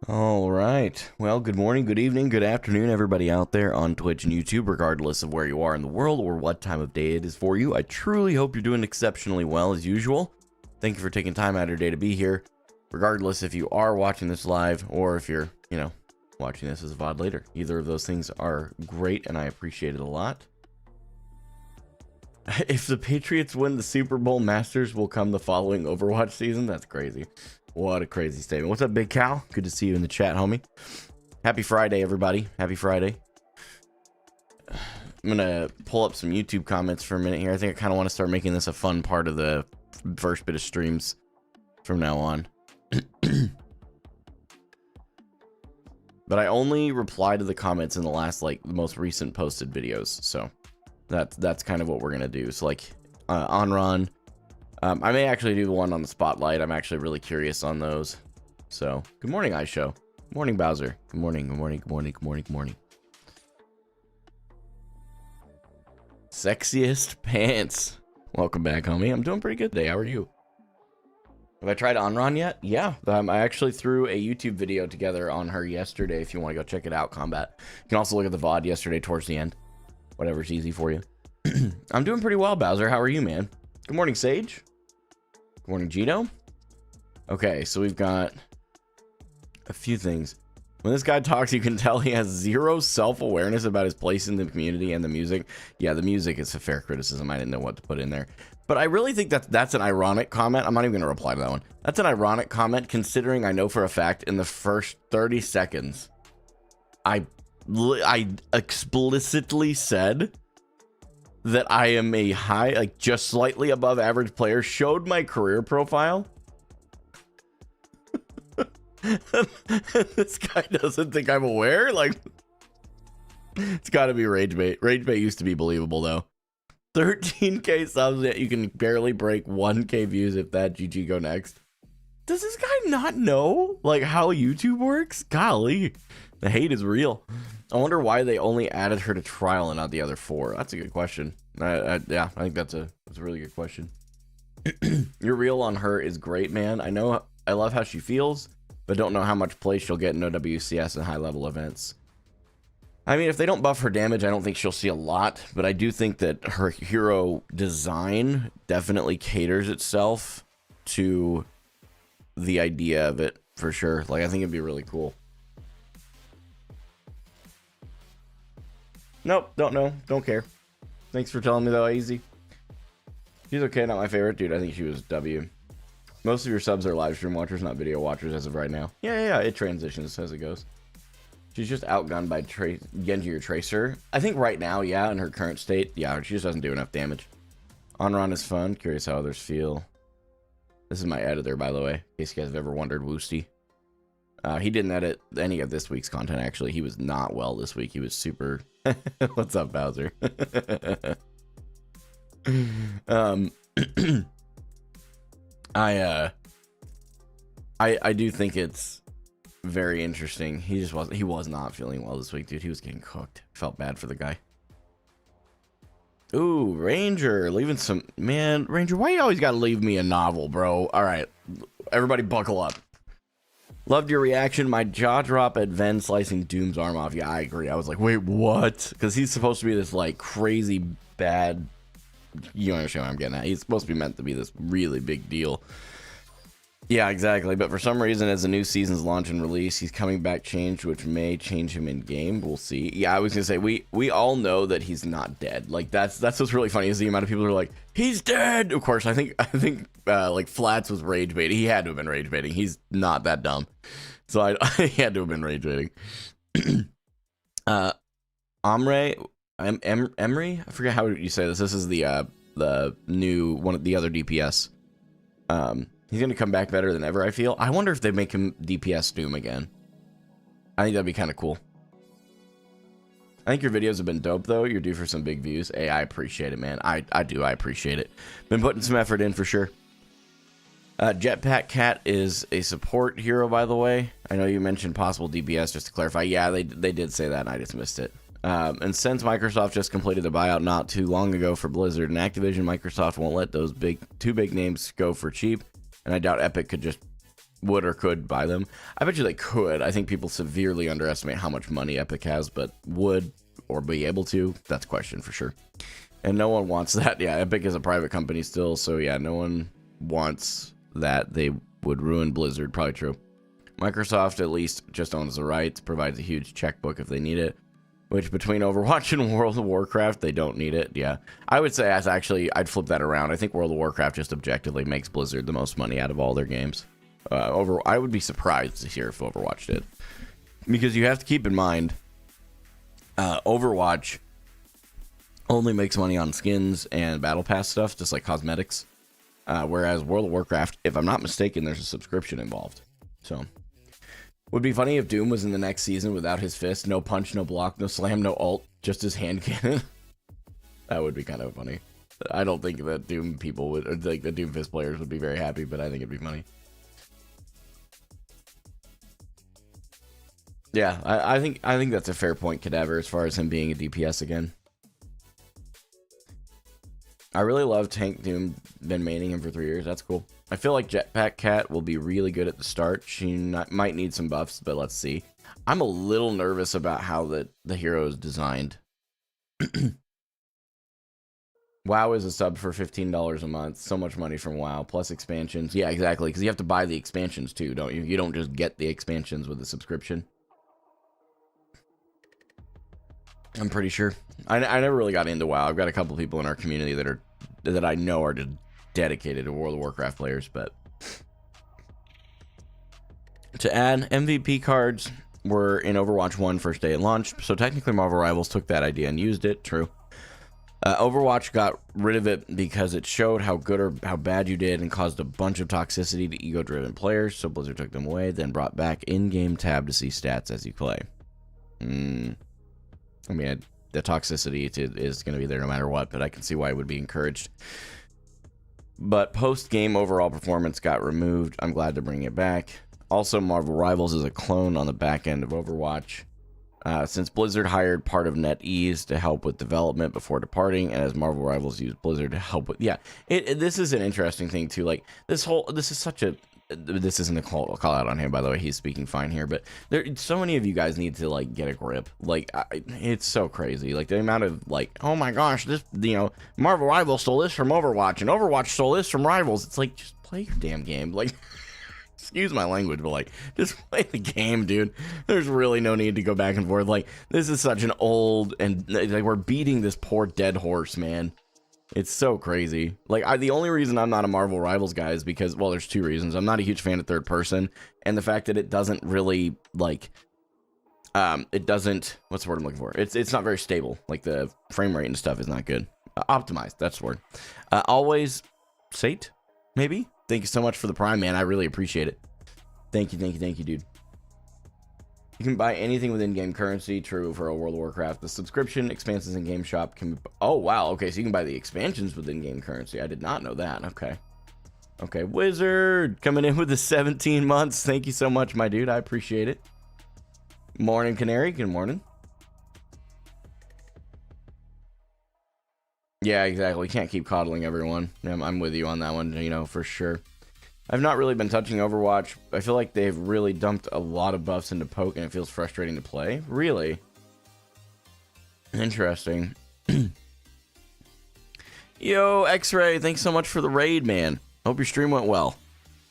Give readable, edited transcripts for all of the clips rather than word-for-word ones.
All right. Well, good morning, good evening, good afternoon, everybody out there on Twitch and YouTube, regardless of where you are in the world or what time of day it is for you. I truly hope you're doing exceptionally well as usual. Thank you for taking time out of your day to be here, regardless if you are watching this live or if you're, watching this as a VOD later. Either of those things are great, and I appreciate it a lot. If the Patriots win the Super Bowl, Masters will come the following Overwatch season. That's crazy. What a crazy statement. What's up, Big Cal? Good to see you in the chat, homie. Happy Friday, everybody. Happy Friday. I'm going to pull up some YouTube comments for a minute here. I think I kind of want to start making this a fun part of the first bit of streams from now on. But I only reply to the comments in the last, the most recent posted videos. So that's kind of what we're going to do. So, on run. I may actually do the one on the spotlight. I'm actually really curious on those. So, good morning, iShow. Good morning, Bowser. Good morning, good morning, good morning, good morning, good morning. Sexiest pants. Welcome back, homie. I'm doing pretty good today. How are you? Have I tried Onron yet? Yeah. I actually threw a YouTube video together on her yesterday if you want to go check it out, Combat. You can also look at the VOD yesterday towards the end. Whatever's easy for you. I'm doing pretty well, Bowser. How are you, man? Good morning, Sage. Good morning, Gino. Okay, so we've got a few things. When this guy talks, you can tell he has zero self-awareness about his place in the community and the music. Yeah, the music is a fair criticism. I didn't know what to put in there. But I really think that's an ironic comment. I'm not even going to reply to that one. That's an ironic comment, considering I know for a fact in the first 30 seconds, I explicitly said that I am a high, just slightly above average player, showed my career profile. This guy doesn't think I'm aware. It's got to be rage bait. Rage bait used to be believable, though. 13k subs, yet you can barely break 1k views if that. GG, go next. Does this guy not know, how YouTube works? Golly, the hate is real. I wonder why they only added her to trial and not the other 4. That's a good question. Yeah, I think that's a really good question. Your reel on her is great, man. I love how she feels, but don't know how much play she'll get in OWCS and high-level events. I mean, if they don't buff her damage, I don't think she'll see a lot, but I do think that her hero design definitely caters itself to the idea of it, for sure. I think it'd be really cool. Nope, don't know, don't care. Thanks for telling me though, Easy. She's okay, not my favorite. Dude, I think she was W. Most of your subs are live stream watchers, not video watchers as of right now. Yeah, it transitions as it goes. She's just outgunned by Genji or Tracer. I think right now, yeah, in her current state, yeah, she just doesn't do enough damage. Onron is fun. Curious how others feel. This is my editor, by the way, in case you guys have ever wondered, Woosty. He didn't edit any of this week's content, actually. He was not well this week. He was super... What's up, Bowser? I do think it's very interesting. He was not feeling well this week, dude. He was getting cooked. Felt bad for the guy. Ooh, Ranger, leaving some... Man, Ranger, why you always gotta leave me a novel, bro? All right, everybody buckle up. Loved your reaction. My jaw drop at Ven slicing Doom's arm off. Yeah, I agree. I was like, wait, what? Because he's supposed to be this, crazy bad... You understand what I'm getting at. He's supposed to be meant to be this really big deal. Yeah, exactly. But for some reason, as the new season's launch and release, he's coming back changed, which may change him in game. We'll see. Yeah, I was gonna say we all know that he's not dead. That's what's really funny is the amount of people who are like, he's dead. Of course, I think Flats was rage baiting. He had to have been rage baiting. He's not that dumb, so he had to have been rage baiting. Emery, I forget how you say this. This is the new one of the other DPS. He's gonna come back better than ever, I feel. I wonder if they make him DPS Doom again. I think that'd be kind of cool. I think your videos have been dope, though. You're due for some big views. Hey, I appreciate it, man. I appreciate it. Been putting some effort in for sure. Jetpack Cat is a support hero, by the way. I know you mentioned possible DPS, just to clarify. Yeah, they did say that, and I just missed it. And since Microsoft just completed the buyout not too long ago for Blizzard and Activision, Microsoft won't let those two big names go for cheap. And I doubt Epic could just would or could buy them. I bet you they could. I think people severely underestimate how much money Epic has, but would or be able to, that's a question for sure. And no one wants that. Yeah, Epic is a private company still, so yeah, no one wants that. They would ruin Blizzard, probably true. Microsoft at least just owns the rights, provides a huge checkbook if they need it, which between Overwatch and World of Warcraft, they don't need it. Yeah, I would say I'd flip that around. I think World of Warcraft just objectively makes Blizzard the most money out of all their games. I would be surprised to hear if Overwatch did, because you have to keep in mind, Overwatch only makes money on skins and battle pass stuff, just like cosmetics, whereas World of Warcraft, if I'm not mistaken, there's a subscription involved. So would be funny if Doom was in the next season without his fist, no punch, no block, no slam, no ult, just his hand cannon. That would be kind of funny. I don't think that Doom people would, or like the Doom fist players would be very happy, but I think it'd be funny. Yeah, I think that's a fair point, Cadaver, as far as him being a DPS again. I really love Tank Doom, been maining him for 3 years. That's cool. I feel like Jetpack Cat will be really good at the start. She might need some buffs, but let's see. I'm a little nervous about how the hero is designed. WoW is a sub for $15 a month. So much money from WoW, plus expansions. Yeah, exactly, because you have to buy the expansions too, don't you? You don't just get the expansions with the subscription. I'm pretty sure. I never really got into WoW. I've got a couple people in our community that I know are just dedicated to World of Warcraft players, but to add, MVP cards were in Overwatch 1 first day it launched, so technically Marvel Rivals took that idea and used it. True. Overwatch got rid of it because it showed how good or how bad you did and caused a bunch of toxicity to ego-driven players, so Blizzard took them away, then brought back in-game tab to see stats as you play. I mean, the toxicity is going to be there no matter what, but I can see why it would be encouraged. But post-game overall performance got removed. I'm glad to bring it back. Also, Marvel Rivals is a clone on the back end of Overwatch. Since Blizzard hired part of NetEase to help with development before departing, and as Marvel Rivals used Blizzard to help with... Yeah, this is an interesting thing, too. Like, this is such a... This isn't a call out on him, by the way. He's speaking fine here, but so many of you guys need to like get a grip. Like, it's so crazy. Like the amount of like, oh my gosh, this, you know, Marvel Rivals stole this from Overwatch, and Overwatch stole this from Rivals. It's like, just play your damn game. Like, excuse my language, but like, just play the game, dude. There's really no need to go back and forth. Like, this is such an old, and like we're beating this poor dead horse, man. It's so crazy. Like, the only reason I'm not a Marvel Rivals guy is because, well, there's two reasons. I'm not a huge fan of third person, and the fact that it doesn't really, like, it doesn't, what's the word I'm looking for? It's not very stable. Like, the frame rate and stuff is not good. Optimized, that's the word. Always Sate, maybe? Thank you so much for the Prime, man. I really appreciate it. Thank you, dude. You can buy anything with in-game currency. True for a World of Warcraft. The subscription expansions in Game Shop can be... Oh, wow. Okay, so you can buy the expansions with in-game currency. I did not know that. Okay, Wizard coming in with the 17 months. Thank you so much, my dude. I appreciate it. Morning, Canary. Good morning. Yeah, exactly. Can't keep coddling everyone. I'm with you on that one, you know, for sure. I've not really been touching Overwatch. I feel like they've really dumped a lot of buffs into poke, and it feels frustrating to play. Really? Interesting. Yo, X-Ray, thanks so much for the raid, man. Hope your stream went well.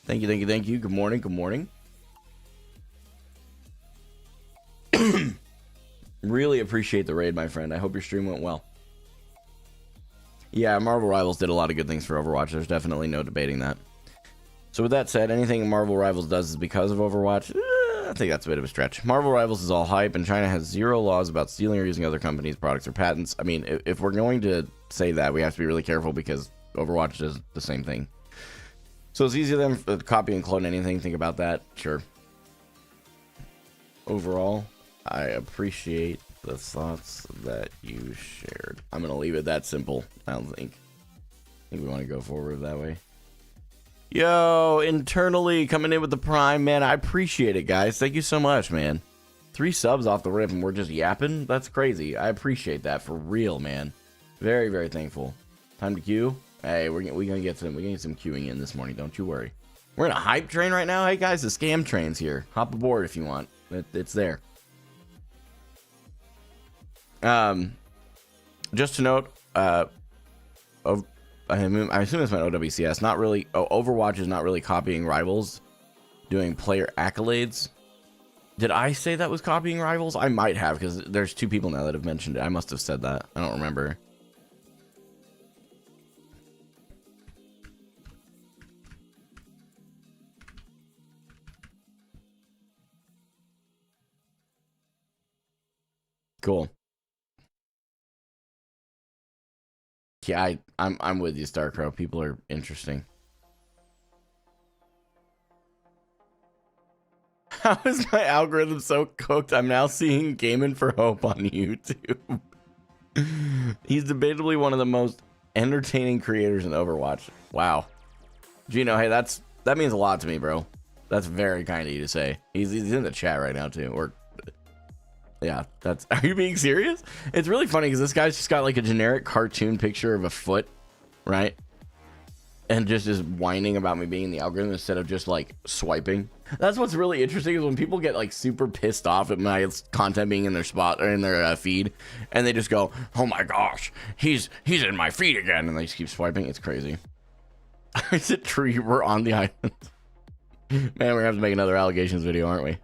Thank you. Good morning. Really appreciate the raid, my friend. I hope your stream went well. Yeah, Marvel Rivals did a lot of good things for Overwatch. There's definitely no debating that. So with that said, anything Marvel Rivals does is because of Overwatch. I think that's a bit of a stretch. Marvel Rivals is all hype, and China has zero laws about stealing or using other companies' products or patents. I mean, if we're going to say that, we have to be really careful because Overwatch does the same thing. So it's easy for them to copy and clone anything. Think about that. Sure. Overall, I appreciate the thoughts that you shared. I'm going to leave it that simple. I think we want to go forward that way. Yo, internally coming in with the Prime, man. I appreciate it, guys. Thank you so much, man. 3 subs off the rip and we're just yapping. That's crazy. I appreciate that for real, man. Very, very thankful. Time to queue. Hey, we're gonna get some queuing in this morning. Don't you worry. We're in a hype train right now. Hey guys, the scam train's here. Hop aboard if you want. It's there. Just to note, I assume it's my OWCS. Not really. Overwatch is not really copying Rivals, doing player accolades. Did I say that was copying Rivals? I might have, because there's 2 people now that have mentioned it. I must have said that. I don't remember. Cool. Yeah, I'm with you, Starcrow. People are interesting. How is my algorithm so cooked? I'm now seeing Gaming for Hope on YouTube. He's debatably one of the most entertaining creators in Overwatch. Wow. Gino, hey, that means a lot to me, bro. That's very kind of you to say. He's in the chat right now too. Or yeah, are you being serious? It's really funny because this guy's just got like a generic cartoon picture of a foot, right? And just is whining about me being in the algorithm instead of just like swiping. That's what's really interesting is when people get like super pissed off at my content being in their spot or in their feed, and they just go, "Oh my gosh, he's in my feed again," and they just keep swiping. It's crazy. Is it true you were on the island? Man, we're gonna have to make another allegations video, aren't we?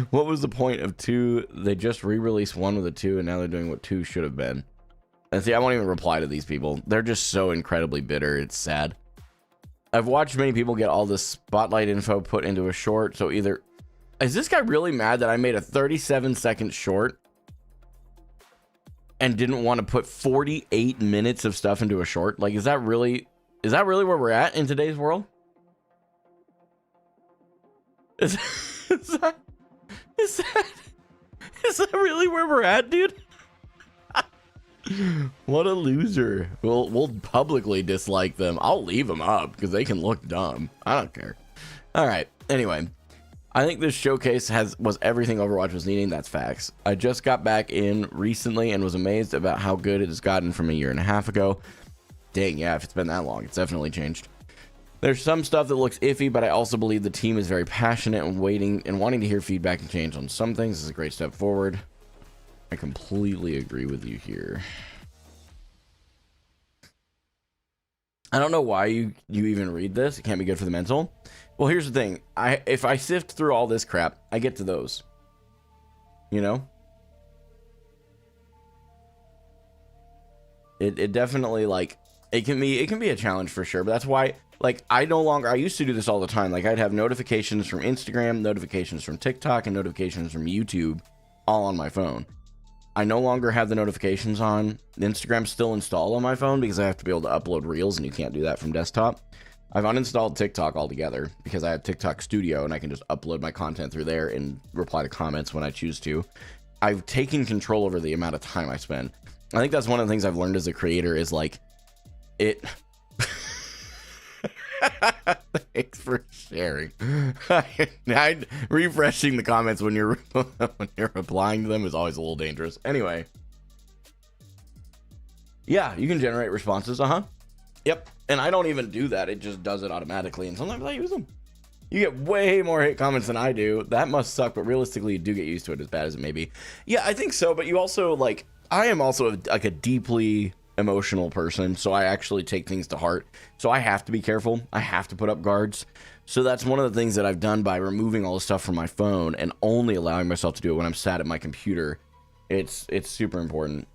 What was the point of 2? They just re-released 1 with a 2, and now they're doing what 2 should have been. And see, I won't even reply to these people. They're just so incredibly bitter. It's sad. I've watched many people get all this spotlight info put into a short. So either, is this guy really mad that I made a 37-second short and didn't want to put 48 minutes of stuff into a short? Like, is that really where we're at in today's world? Is that really where we're at, dude? What a loser. We'll publicly dislike them. I'll leave them up because they can look dumb. I don't care. All right. Anyway, I think this showcase was everything Overwatch was needing. That's facts. I just got back in recently and was amazed about how good it has gotten from a year and a half ago. Dang, yeah, if it's been that long, it's definitely changed. There's some stuff that looks iffy, but I also believe the team is very passionate and waiting and wanting to hear feedback and change on some things. This is a great step forward. I completely agree with you here. I don't know why you even read this. It can't be good for the mental. Well, here's the thing. If I sift through all this crap, I get to those. You know? It definitely, like, it can be a challenge for sure, but that's why, like, I used to do this all the time. Like, I'd have notifications from Instagram, notifications from TikTok, and notifications from YouTube all on my phone. I no longer have the notifications on. Instagram's still installed on my phone because I have to be able to upload reels, and you can't do that from desktop. I've uninstalled TikTok altogether because I have TikTok Studio, and I can just upload my content through there and reply to comments when I choose to. I've taken control over the amount of time I spend. I think that's one of the things I've learned as a creator is, like, it... Thanks for sharing. Refreshing the comments when you're replying to them is always a little dangerous. Anyway, yeah, you can generate responses. Yep. And I don't even do that. It just does it automatically. And sometimes I use them. You get way more hate comments than I do. That must suck. But realistically, you do get used to it, as bad as it may be. Yeah, I think so. But you also, like, I am also like a deeply emotional person, so I actually take things to heart, so I have to be careful. I have to put up guards. So that's one of the things that I've done by removing all the stuff from my phone and only allowing myself to do it when I'm sat at my computer. It's super important.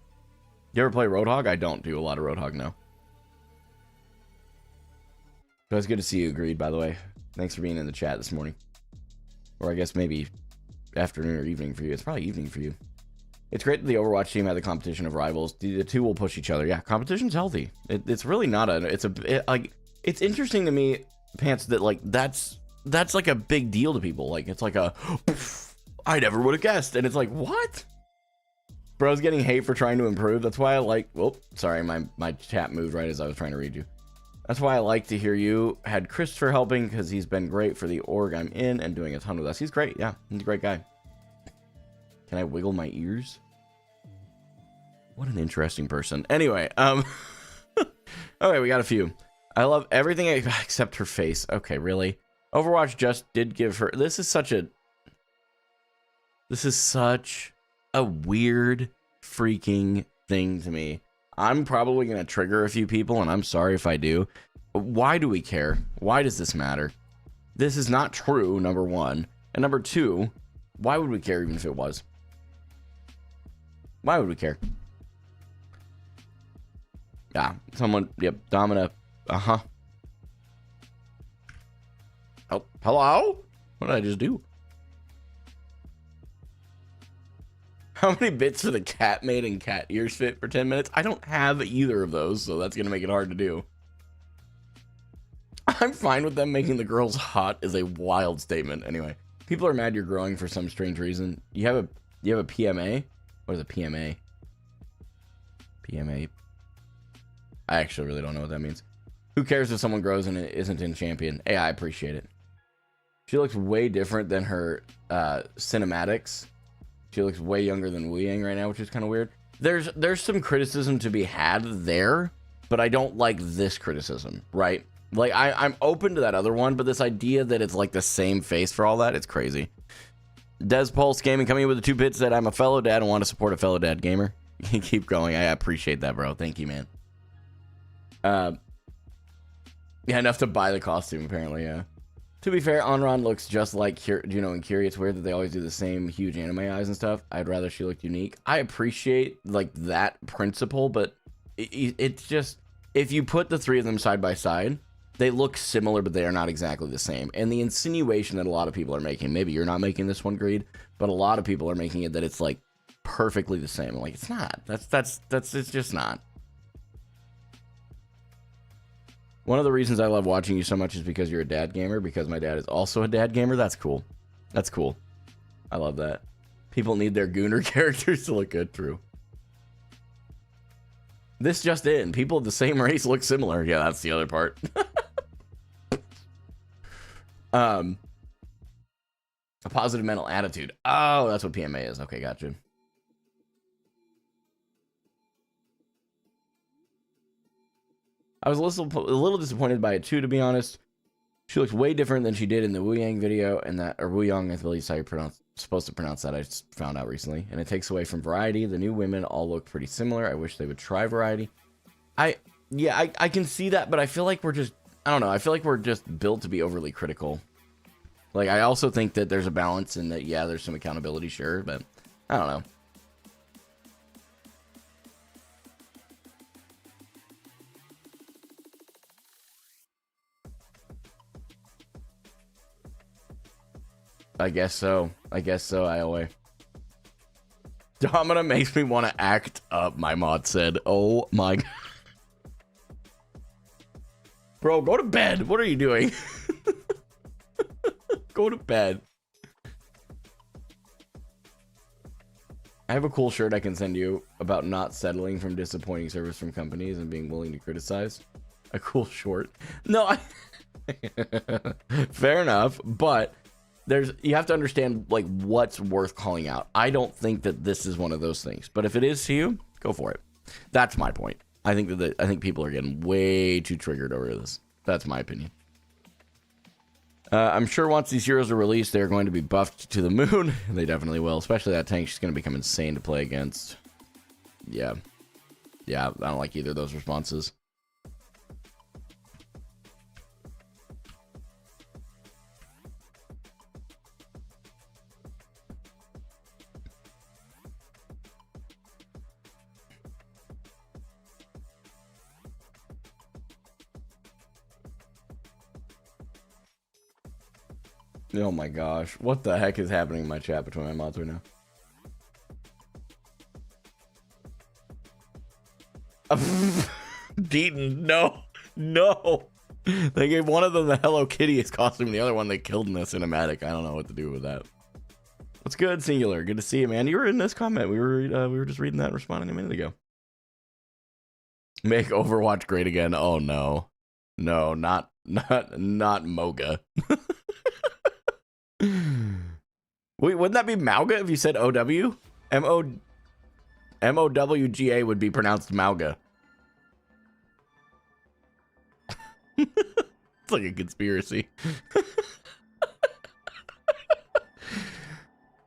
You ever play Roadhog? I don't do a lot of Roadhog now. But it's good to see you. Agreed, by the way. Thanks for being in the chat this morning, or I guess maybe afternoon or evening for you. It's probably evening for you. It's great that the Overwatch team had the competition of rivals. The two will push each other. Yeah, competition's healthy. It's really not it's interesting to me, Pants, that like that's like a big deal to people. Like, it's like I never would have guessed. And it's like, what? Bro's getting hate for trying to improve. That's why I like, oh, sorry, my chat moved right as I was trying to read you. That's why I like to hear you had Christopher helping, because he's been great for the org I'm in and doing a ton with us. He's great. Yeah, he's a great guy. Can I wiggle my ears? What an interesting person. Anyway, okay, we got a few. I love everything except her face. Okay, really? Overwatch just did give her... This is such a weird freaking thing to me. I'm probably going to trigger a few people, and I'm sorry if I do. Why do we care? Why does this matter? This is not true, number one. And number two, why would we care even if it was? Why would we care? Yeah, someone, yep, Domina, uh-huh. Oh, hello? What did I just do? How many bits for the cat made and cat ears fit for 10 minutes? I don't have either of those, so that's going to make it hard to do. I'm fine with them making the girls hot is a wild statement. Anyway, people are mad you're growing for some strange reason. You have a PMA? What is a PMA? PMA. I actually really don't know what that means. Who cares if someone grows and it isn't in champion? Hey, I appreciate it. She looks way different than her cinematics. She looks way younger than Wu Yang right now, which is kind of weird. There's some criticism to be had there, but I don't like this criticism, right? Like, I'm open to that other one, but this idea that it's like the same face for all that, it's crazy. Des Pulse Gaming coming in with the 2 bits that I'm a fellow dad and want to support a fellow dad gamer. Keep going. I appreciate that, bro. Thank you, man. Yeah, enough to buy the costume, apparently, yeah. To be fair, Onron looks just like Juno and Curie. It's weird that they always do the same huge anime eyes and stuff. I'd rather she looked unique. I appreciate, like, that principle, but it's just... If you put the 3 of them side by side... They look similar, but they are not exactly the same. And the insinuation that a lot of people are making, maybe you're not making this one, Greed, but a lot of people are making it that it's like perfectly the same. Like, it's not. It's just not. One of the reasons I love watching you so much is because you're a dad gamer, because my dad is also a dad gamer. That's cool. That's cool. I love that. People need their Gooner characters to look good. True. This just in. People of the same race look similar. Yeah, that's the other part. A positive mental attitude. Oh, that's what PMA is. Okay, gotcha. I was a little disappointed by it too, to be honest. She looks way different than she did in the Wu Yang video, and that, or Wu Yang, I believe is how you're supposed to pronounce that. I just found out recently, and it takes away from variety. The new women all look pretty similar. I wish they would try variety. I can see that, but I feel like we're just, I don't know. I feel like we're just built to be overly critical. Like, I also think that there's a balance in that, yeah, there's some accountability, sure, but I don't know. I guess so. IOA. Domina makes me want to act up, my mod said. Oh my god. Bro, go to bed. What are you doing? Go to bed. I have a cool shirt I can send you about not settling from disappointing service from companies and being willing to criticize. A cool short. No, fair enough, but you have to understand, like, what's worth calling out. I don't think that this is one of those things, but if it is to you, go for it. That's my point. I think people are getting way too triggered over this. That's my opinion. I'm sure once these heroes are released, they're going to be buffed to the moon. They definitely will, especially that tank. She's going to become insane to play against. Yeah, I don't like either of those responses. Oh my gosh. What the heck is happening in my chat between my mods right now? Deaton, no. They gave one of them the Hello Kitty costume, the other one they killed in the cinematic. I don't know what to do with that. What's good, Singular? Good to see you, man. You were in this comment. We were just reading that and responding a minute ago. Make Overwatch great again. Oh no. No, not Moga. Wait, wouldn't that be Mauga if you said OW? M-O-W-G-A would be pronounced Mauga. It's like a conspiracy.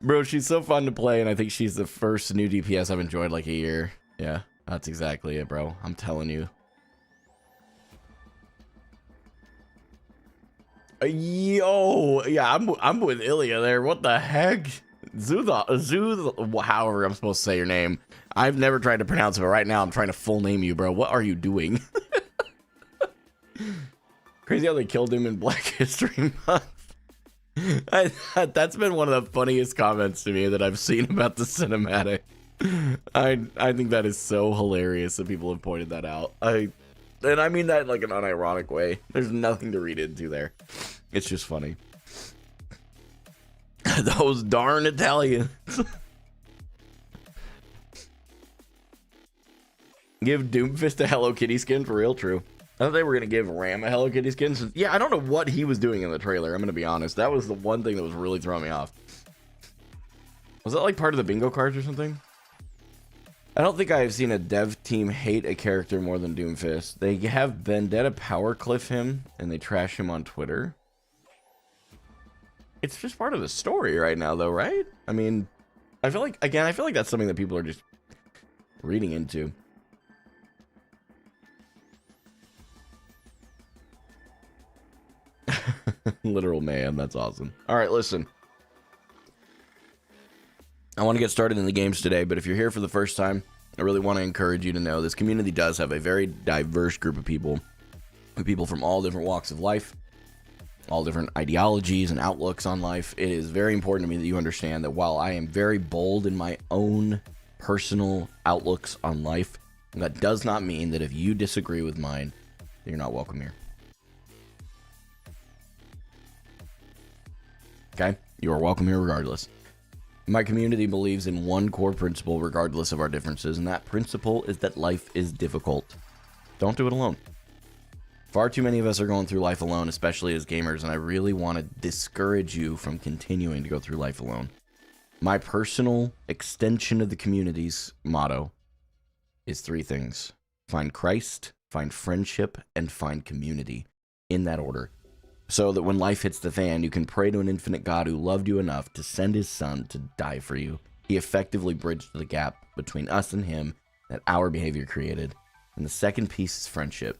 Bro, she's so fun to play, and I think she's the first new DPS I've enjoyed like a year. Yeah, that's exactly it, bro. I'm telling you. Yo, yeah, I'm with Ilya there. What the heck? However I'm supposed to say your name. I've never tried to pronounce it, but right now I'm trying to full name you, bro. What are you doing? Crazy how they killed him in Black History Month. That's been one of the funniest comments to me that I've seen about the cinematic. I think that is so hilarious that people have pointed that out. And I mean that in like an unironic way. There's nothing to read into there. It's just funny. Those darn Italians. Give Doomfist a Hello Kitty skin? For real? True. I thought they were going to give Ram a Hello Kitty skin. So, yeah, I don't know what he was doing in the trailer. I'm going to be honest. That was the one thing that was really throwing me off. Was that like part of the bingo cards or something? I don't think I've seen a dev team hate a character more than Doomfist. They have Vendetta power cliff him, and they trash him on Twitter. It's just part of the story right now, though, right? I mean, I feel like that's something that people are just reading into. Literal mayhem. That's awesome. All right, listen. I want to get started in the games today, but if you're here for the first time, I really want to encourage you to know this community does have a very diverse group of people from all different walks of life, all different ideologies and outlooks on life. It is very important to me that you understand that while I am very bold in my own personal outlooks on life, that does not mean that if you disagree with mine, you're not welcome here. Okay? You are welcome here regardless. My community believes in one core principle regardless of our differences, and that principle is that life is difficult. Don't do it alone. Far too many of us are going through life alone, especially as gamers, and I really want to discourage you from continuing to go through life alone. My personal extension of the community's motto is 3 things. Find Christ, find friendship, and find community. In that order. So that when life hits the fan, you can pray to an infinite God who loved you enough to send his son to die for you. He effectively bridged the gap between us and him that our behavior created. And the second piece is friendship.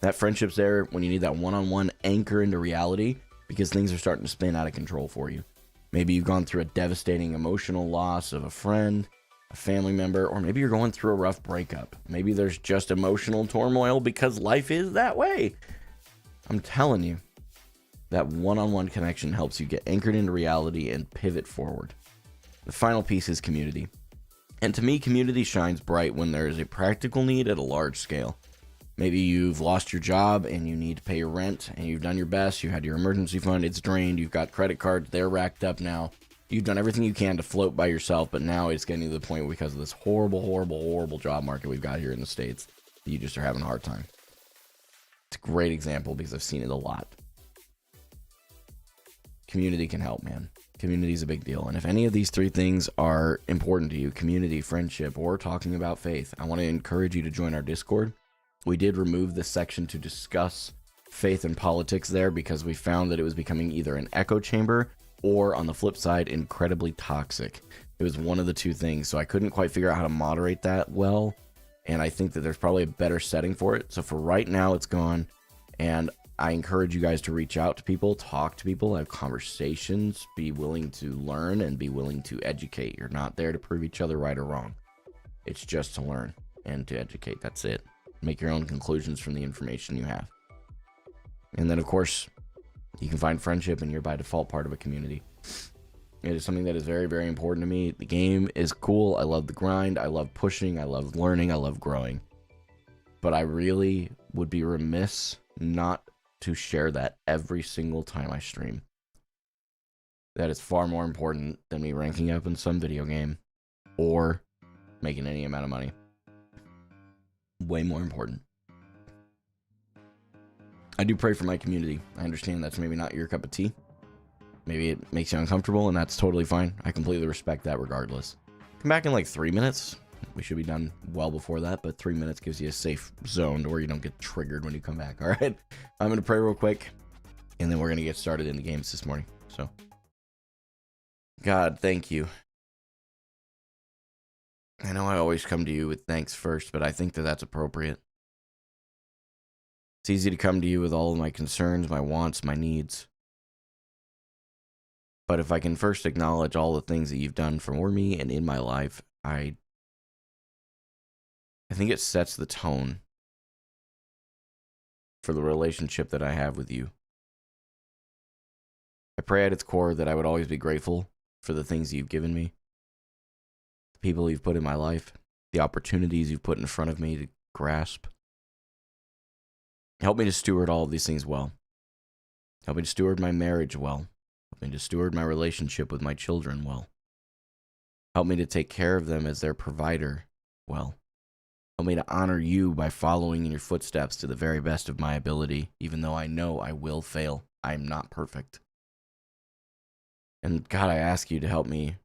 That friendship's there when you need that one-on-one anchor into reality because things are starting to spin out of control for you. Maybe you've gone through a devastating emotional loss of a friend, a family member, or maybe you're going through a rough breakup. Maybe there's just emotional turmoil because life is that way. I'm telling you, that one-on-one connection helps you get anchored into reality and pivot forward. The final piece is community. And to me, community shines bright when there is a practical need at a large scale. Maybe you've lost your job and you need to pay your rent and you've done your best. You had your emergency fund, it's drained. You've got credit cards, they're racked up now. You've done everything you can to float by yourself, but now it's getting to the point because of this horrible job market we've got here in the States. You just are having a hard time. It's a great example because I've seen it a lot. Community can help, man. Community is a big deal. And if any of these 3 things are important to you, community, friendship, or talking about faith, I want to encourage you to join our Discord. We did remove this section to discuss faith and politics there because we found that it was becoming either an echo chamber or, on the flip side, incredibly toxic. It was one of the 2 things. So I couldn't quite figure out how to moderate that well. And I think that there's probably a better setting for it. So for right now, it's gone. And I encourage you guys to reach out to people, talk to people, have conversations, be willing to learn and be willing to educate. You're not there to prove each other right or wrong. It's just to learn and to educate. That's it. Make your own conclusions from the information you have. And then, of course, you can find friendship and you're by default part of a community. It is something that is very, very important to me. The game is cool. I love the grind. I love pushing. I love learning. I love growing. But I really would be remiss not to share that every single time I stream. That is far more important than me ranking up in some video game or making any amount of money. Way more important. I do pray for my community. I understand that's maybe not your cup of tea. Maybe it makes you uncomfortable, and that's totally fine. I completely respect that regardless. Come back in like 3 minutes. We should be done well before that, but 3 minutes gives you a safe zone to where you don't get triggered when you come back. All right, I'm going to pray real quick, and then we're going to get started in the games this morning. So, God, thank you. I know I always come to you with thanks first, but I think that that's appropriate. It's easy to come to you with all of my concerns, my wants, my needs. But if I can first acknowledge all the things that you've done for me and in my life, I think it sets the tone for the relationship that I have with you. I pray at its core that I would always be grateful for the things you've given me, the people you've put in my life, the opportunities you've put in front of me to grasp. Help me to steward all of these things well. Help me to steward my marriage well. Help me to steward my relationship with my children well. Help me to take care of them as their provider well. Help me to honor you by following in your footsteps to the very best of my ability, even though I know I will fail. I am not perfect. And God, I ask you to help me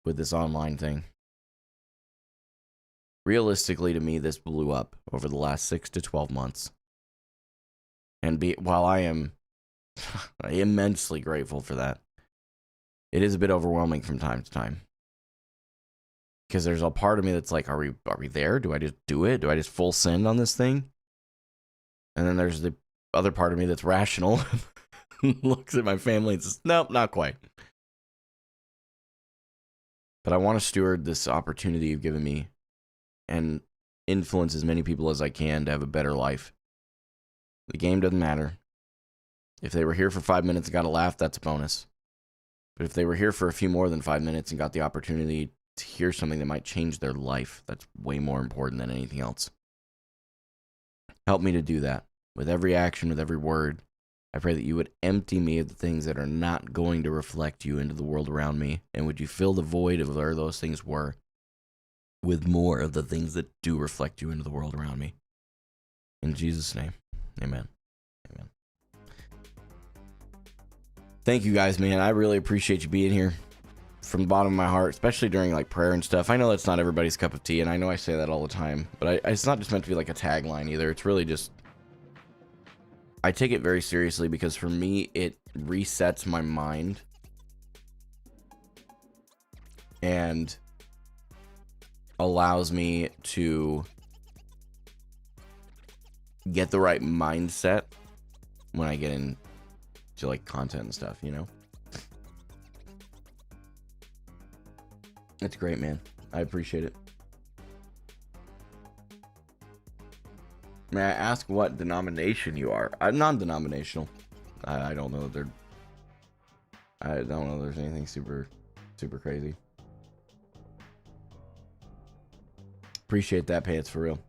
with this online thing. Realistically, to me, this blew up over the last 6 to 12 months. And while I am immensely grateful for that, it is a bit overwhelming from time to time. Because there's a part of me that's like, are we there? Do I just do it? Do I just full send on this thing? And then there's the other part of me that's rational, looks at my family and says, nope, not quite. But I want to steward this opportunity you've given me and influence as many people as I can to have a better life. The game doesn't matter. If they were here for 5 minutes and got a laugh, that's a bonus. But if they were here for a few more than 5 minutes and got the opportunity to hear something that might change their life, that's way more important than anything else. Help me to do that. With every action, with every word, I pray that you would empty me of the things that are not going to reflect you into the world around me, and would you fill the void of where those things were with more of the things that do reflect you into the world around me. In Jesus' name, amen. Amen. Thank you guys, man. I really appreciate you being here from the bottom of my heart, especially during like prayer and stuff. I know that's not everybody's cup of tea, and I know I say that all the time, but it's not just meant to be like a tagline either. It's really just, I take it very seriously because for me, it resets my mind and allows me to get the right mindset when I get into like content and stuff, you know? It's great, man. I appreciate it. May I ask what denomination you are? I'm non-denominational. I don't know that I don't know there's anything super crazy. Appreciate that, Pants, for real.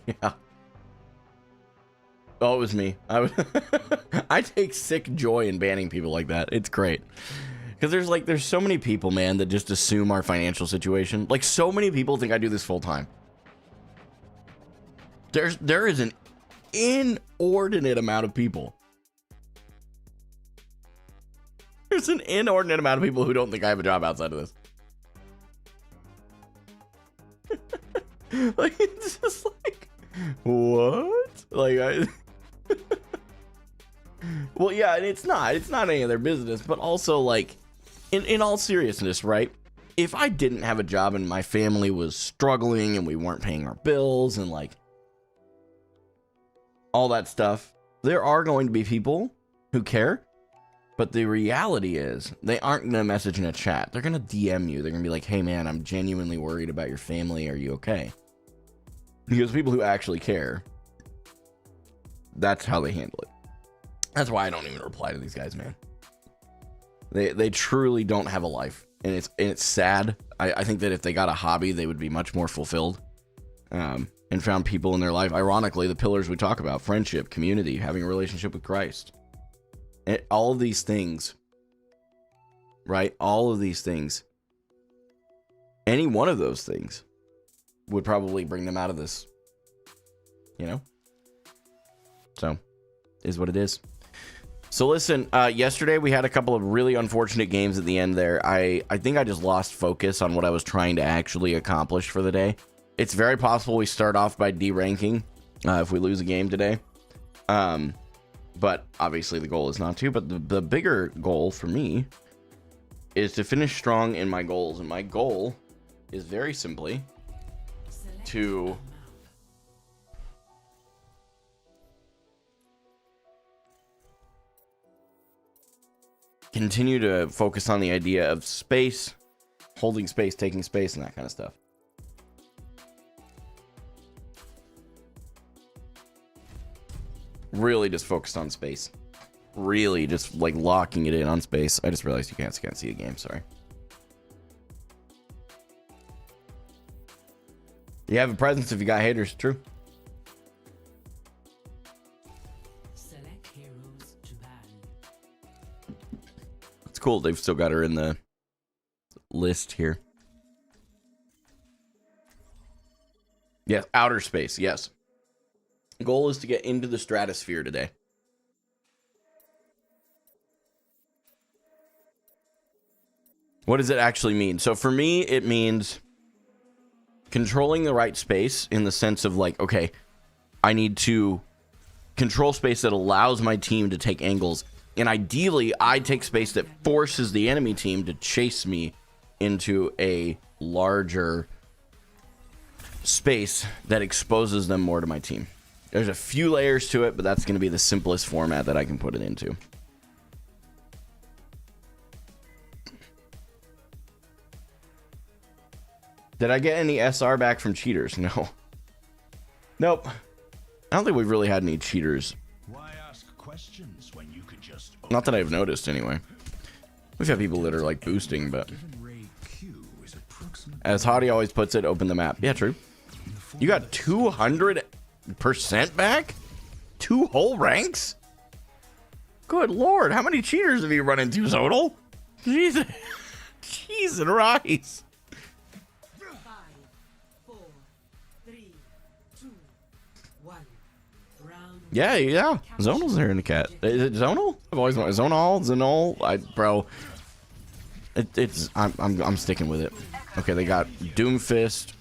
Yeah. Oh, it was me. I take sick joy in banning people like that. It's great. Because there's so many people, man, that just assume our financial situation. Like, so many people think I do this full time. There is an inordinate amount of people. There's an inordinate amount of people who don't think I have a job outside of this. Like, it's just like, what? Like, well, yeah, and it's not any of their business, but also, like, in all seriousness, right? If I didn't have a job and my family was struggling and we weren't paying our bills and, like, all that stuff, there are going to be people who care, but the reality is they aren't going to message in a chat. They're going to DM you. They're going to be like, hey, man, I'm genuinely worried about your family. Are you okay? Because people who actually care, that's how they handle it. That's why I don't even reply to these guys, man. They truly don't have a life, and it's sad. I think that if they got a hobby, they would be much more fulfilled, and found people in their life. Ironically, the pillars we talk about: friendship, community, having a relationship with Christ. All of these things, right? All of these things. Any one of those things would probably bring them out of this, you know? So, is what it is. So listen, yesterday we had a couple of really unfortunate games at the end there. I think I just lost focus on what I was trying to actually accomplish for the day. It's very possible we start off by deranking if we lose a game today. But obviously the goal is not to. But the bigger goal for me is to finish strong in my goals. And my goal is very simply to continue to focus on the idea of space, holding space, taking space, and that kind of stuff. Really just focused on space. Really just like locking it in on space. I just realized you can't see a game, sorry. You have a presence if you got haters, true. Select heroes to ban. It's cool they've still got her in the list here. Yes, outer space, yes. Goal is to get into the stratosphere today. What does it actually mean? So for me, it means controlling the right space in the sense of like, okay, I need to control space that allows my team to take angles. And ideally, I take space that forces the enemy team to chase me into a larger space that exposes them more to my team. There's a few layers to it, but that's going to be the simplest format that I can put it into. Did I get any SR back from cheaters? No. Nope. I don't think we've really had any cheaters. Why ask questions when you could just Not that I've noticed, anyway. We've had people that are, like, boosting, but... As Hottie always puts it, open the map. Yeah, true. You got 200% back? 2 whole ranks? Good lord, how many cheaters have you run into, Zonal? Jesus. Jeez and rise. 5, 4, 3, 2, 1. Round. Yeah. Zonal's there in the cat. Is it Zonal? I've always wanted Zonal. Bro. I'm sticking with it. Okay, they got Doomfist.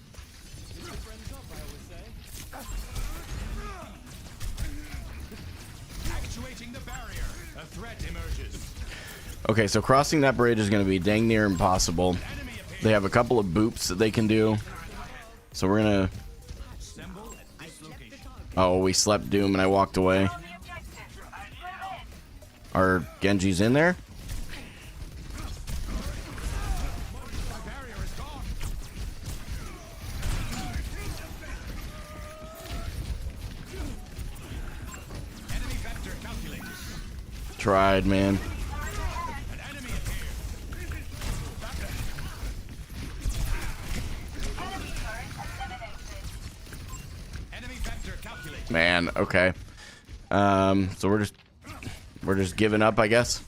actuating the barrier. A threat emerges. Okay, so crossing that bridge is going to be dang near impossible. They have a couple of boops that they can do. So we're going to... Oh, we slept Doom and I walked away. Are Genji's in there? Tried, man. Man, okay. So we're just giving up, I guess.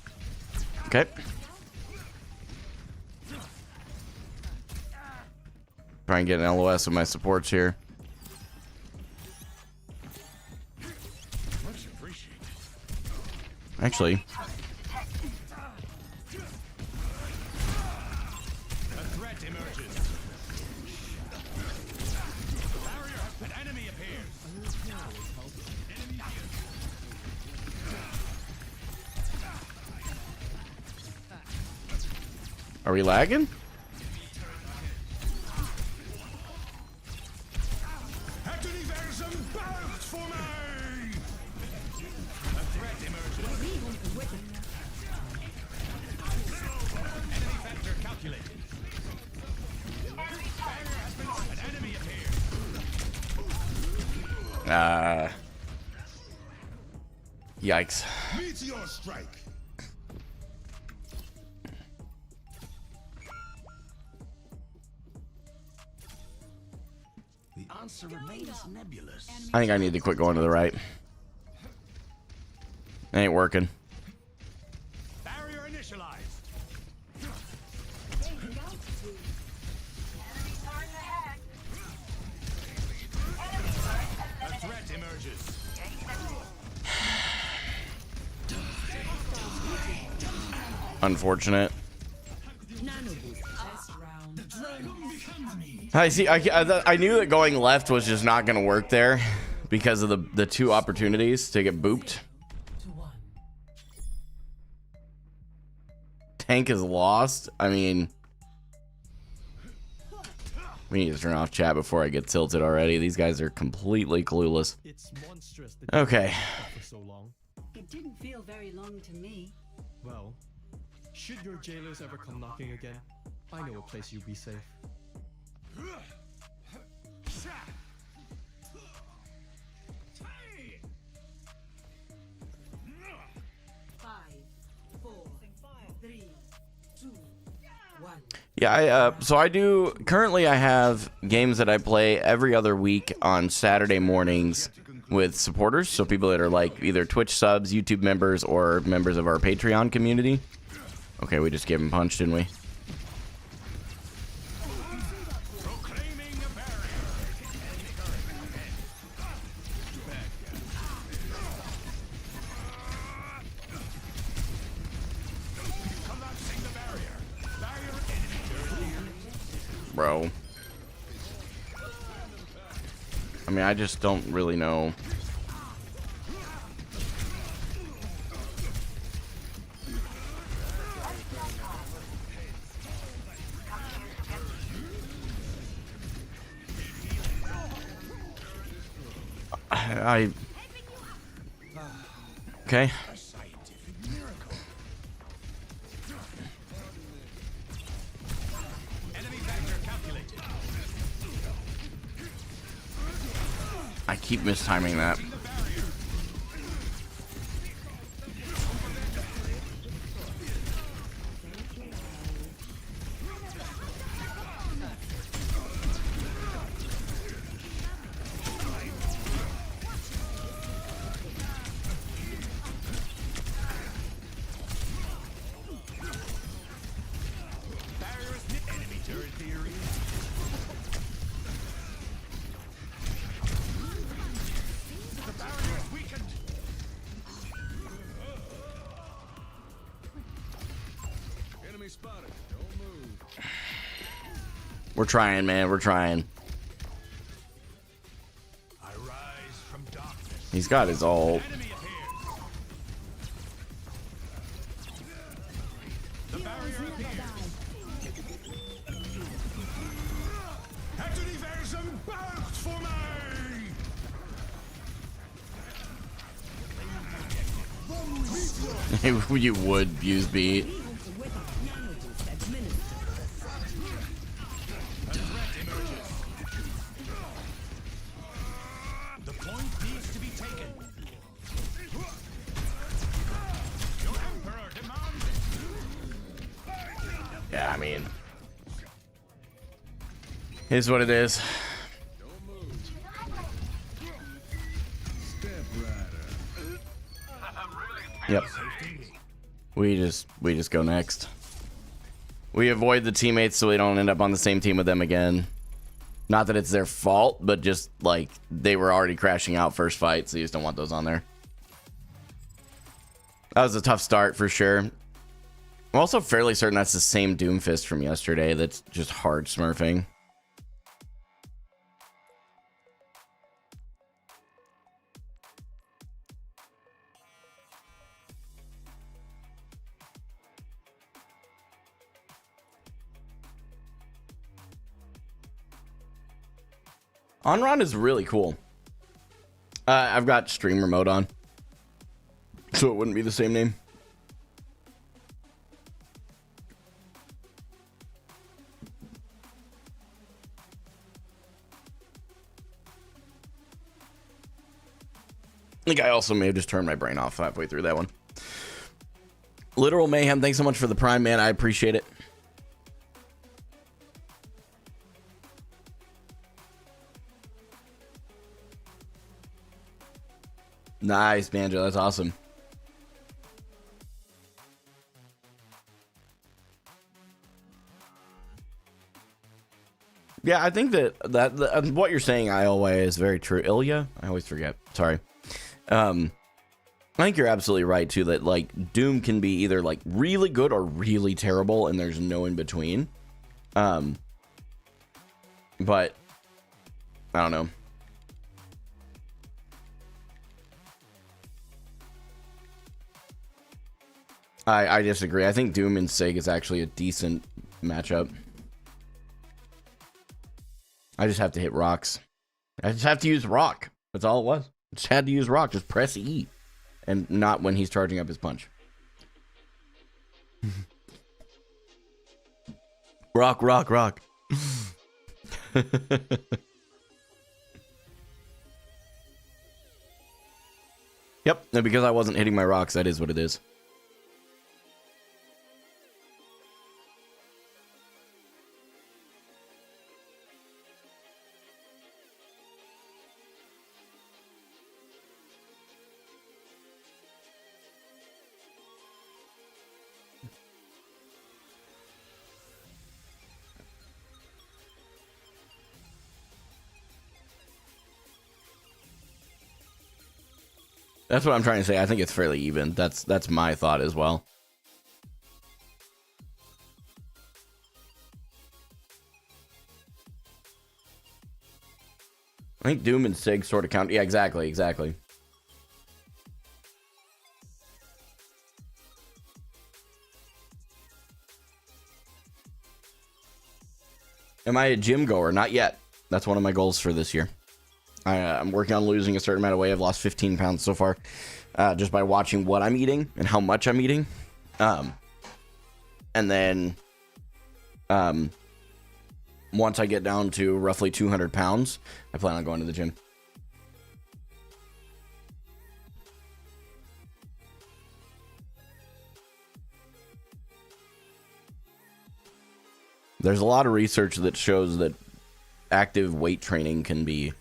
Okay. Try and get an LOS with my supports here. Actually, A threat emerges. Barrier. An enemy appears. are we lagging? Yikes. Meteor strike. The answer remains nebulous. I think I need to quit going to the right. Ain't working. Barrier initialized. A threat emerges. Unfortunate. Test round. I see. I knew that going left was just not going to work there because of the two opportunities to get booped. To 1. Tank is lost. I mean, we need to turn off chat before I get tilted already. These guys are completely clueless. It's monstrous that Okay. for so long. It didn't feel very long to me. Well, should your jailers ever come knocking again, I know a place you'll be safe. 5, 4, 3, 2, 1. Yeah, so I do currently I have games that I play every other week on Saturday mornings with supporters, so people that are like either Twitch subs, YouTube members, or members of our Patreon community. Okay, we just gave him punch, didn't we? Proclaiming a barrier. Collapsing the barrier. Barrier enemy. Bro. I mean, I just don't really know. Okay. A scientific miracle. Enemy factor calculated. I keep mistiming that. The barrier. Barrier is hit. Enemy turret theory. The barrier is weakened. Enemy spotted. Don't move. We're trying, man. We're trying. I rise from darkness. He's got his ult. Enemy appears. The barrier appears. Activation burst for me. You would use beat. The point needs to be taken. Your emperor demands it. Yeah, I mean, here's what it is. Yep. We just go next. We avoid the teammates so we don't end up on the same team with them again. Not that it's their fault, but just like they were already crashing out first fight, so you just don't want those on there. That was a tough start for sure. I'm also fairly certain that's the same Doomfist from yesterday that's just hard smurfing. Onron is really cool. I've got streamer mode on, so it wouldn't be the same name. I think I also may have just turned my brain off halfway through that one. Literal Mayhem, thanks so much for the Prime, man. I appreciate it. Nice, Banjo. That's awesome. Yeah, I think that what you're saying, Iowa, is very true. Ilya? I always forget. Sorry. I think you're absolutely right too, that like Doom can be either like really good or really terrible, and there's no in between. But I don't know. I disagree. I think Doom and Sig is actually a decent matchup. I just have to hit rocks. I just have to use rock. That's all it was. I just had to use rock. Just press E. And not when he's charging up his punch. Rock, rock, rock. Yep, and because I wasn't hitting my rocks, that is what it is. That's what I'm trying to say. I think it's fairly even. That's my thought as well. I think Doom and Sig sort of count. Yeah, exactly, exactly. Am I a gym goer? Not yet. That's one of my goals for this year. I'm working on losing a certain amount of weight. I've lost 15 pounds so far, just by watching what I'm eating and how much I'm eating. And then, once I get down to roughly 200 pounds, I plan on going to the gym. There's a lot of research that shows that active weight training can be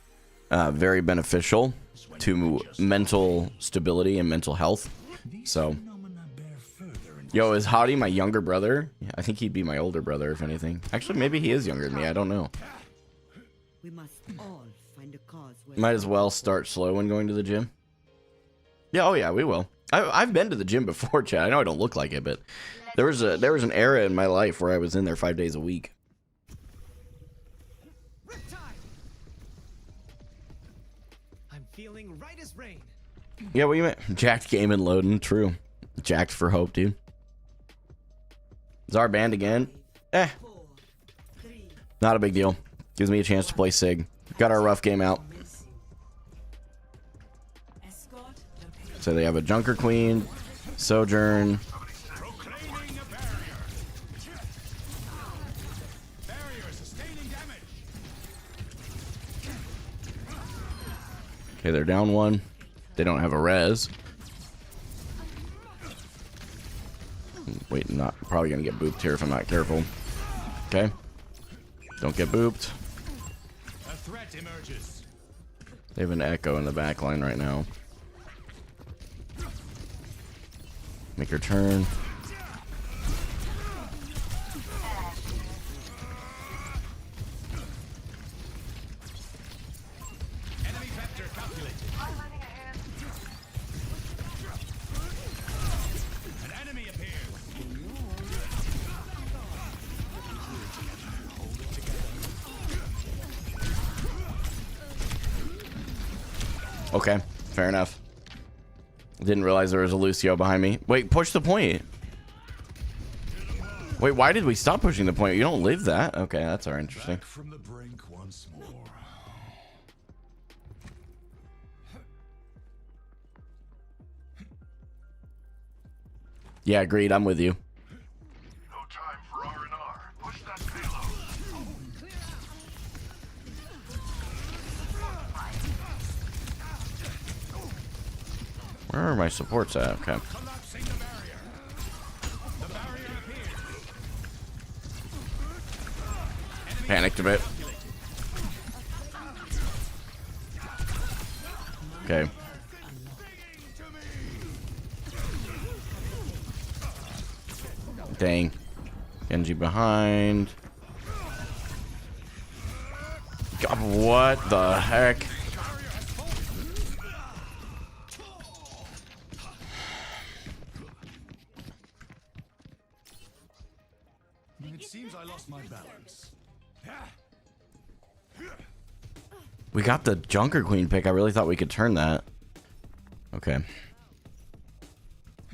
very beneficial to mental stability and mental health. So, yo, is Hottie my younger brother? Yeah, I think he'd be my older brother, if anything. Actually, maybe he is younger than me. I don't know. We must all find a cause where Might as well start slow when going to the gym. Yeah, oh yeah, we will. I've been to the gym before, Chad. I know I don't look like it, but there was an era in my life where I was in there 5 days a week. I'm feeling right as rain. Yeah, what you meant? Jacked game and loading. True. Jacked for hope, dude. Czar banned again. Not a big deal. Gives me a chance to play Sig. Got our rough game out. So they have a Junker Queen, Sojourn. Proclaiming a barrier. Barrier sustaining damage. Okay, they're down one. They don't have a res. Wait, not probably gonna get booped here if I'm not careful. Okay. Don't get booped. A threat emerges. They have an Echo in the back line right now. Make her turn. Enemy vector calculated. An enemy appears. Okay, fair enough. Didn't realize there was a Lucio behind me. Wait, push the point. Wait, why did we stop pushing the point? You don't live that. Okay, that's our interesting. Back from the brink once more. Yeah, agreed. I'm with you. No time for R&R. Push that payload. Where are my supports at? Okay. Collapsing the barrier. The barrier appears. Panicked a bit. Okay. Dang. Genji behind. God, what the heck? I lost my balance. We got the Junker Queen pick. I really thought we could turn that. Okay.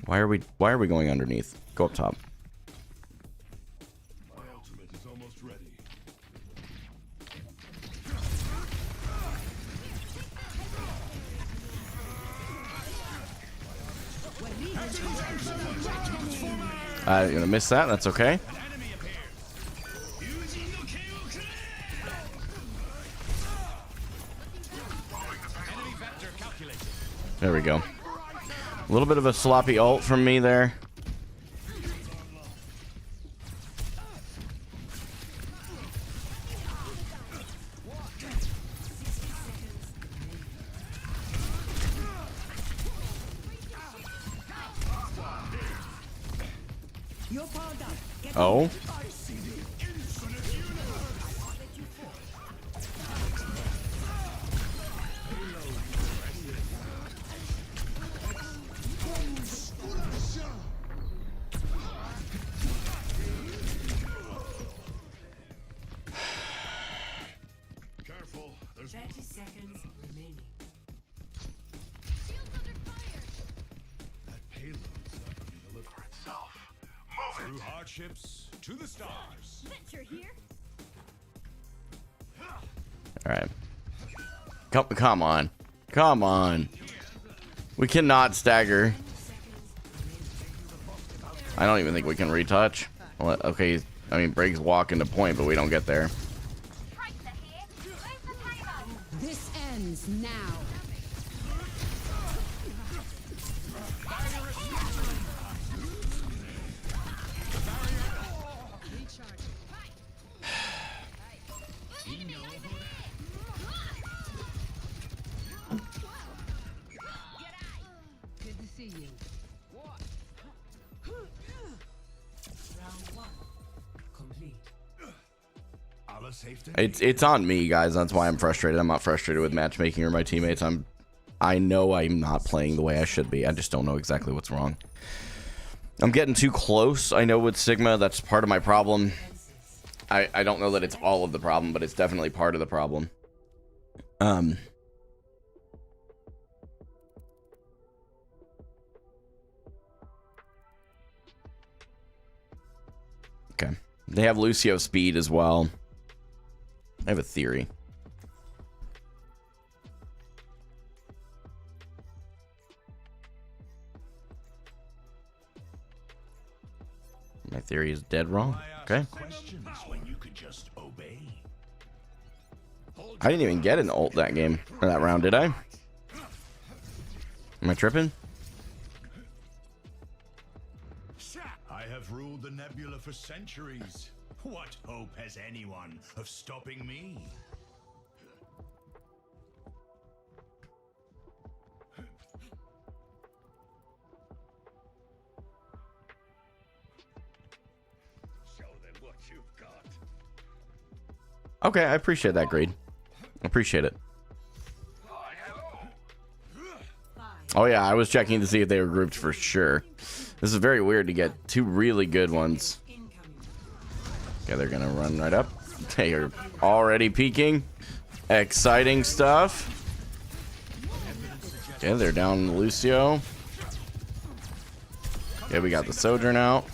Why are we going underneath? Go up top. My ultimate is almost ready. You're gonna miss that. That's okay. There we go. A little bit of a sloppy ult from me there. Oh. Careful, there's 30 seconds remaining. that payload's not going to deliver itself. Move Through it! hardships to the stars. All right. Come on. Come on. We cannot stagger. I don't even think we can retouch. Well, okay, I mean, breaks walk into point, but we don't get there. This ends now. Good to see you. Round 1 complete. Allah safety. It's on me, guys. That's why I'm frustrated. I'm not frustrated with matchmaking or my teammates. I know I'm not playing the way I should be. I just don't know exactly what's wrong. I'm getting too close. I know with Sigma, that's part of my problem. I don't know that it's all of the problem, but it's definitely part of the problem. Okay. They have Lucio speed as well. I have a theory. My theory is dead wrong. Okay. Questions when you could just obey. I didn't even get an ult that game, or that round, did I? Am I tripping? I have ruled the nebula for centuries. What hope has anyone of stopping me? Show them what you've got. Okay, I appreciate that, Greed. Appreciate it. Oh yeah, I was checking to see if they were grouped for sure. This is very weird to get two really good ones. Okay, they're gonna run right up. They are already peeking. Exciting stuff. Okay, they're down Lucio. Okay, we got the Sojourn out.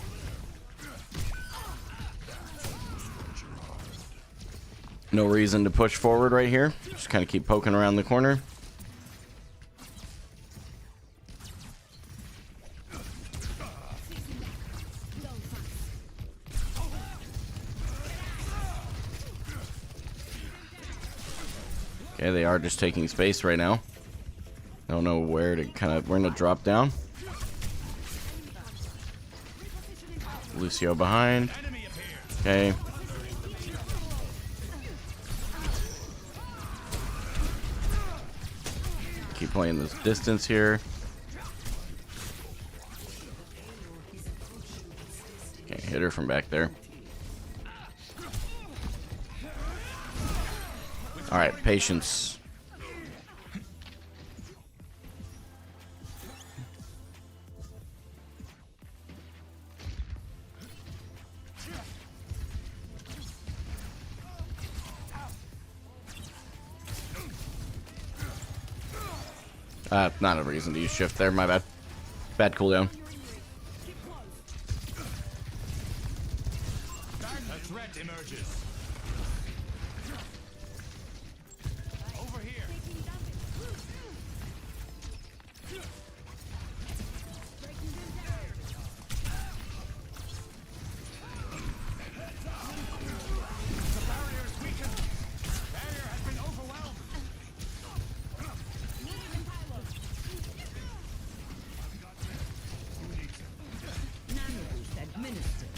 No reason to push forward right here. Just kind of keep poking around the corner. Okay, they are just taking space right now. I don't know where to we're gonna drop down. Lucio behind. Okay. Keep playing this distance here. Okay, hit her from back there. All right, patience. Not a reason to use shift there. My bad. Bad cooldown. A threat emerges. Over here. The barrier is weakened. Barrier has been overwhelmed. Nano boost administered.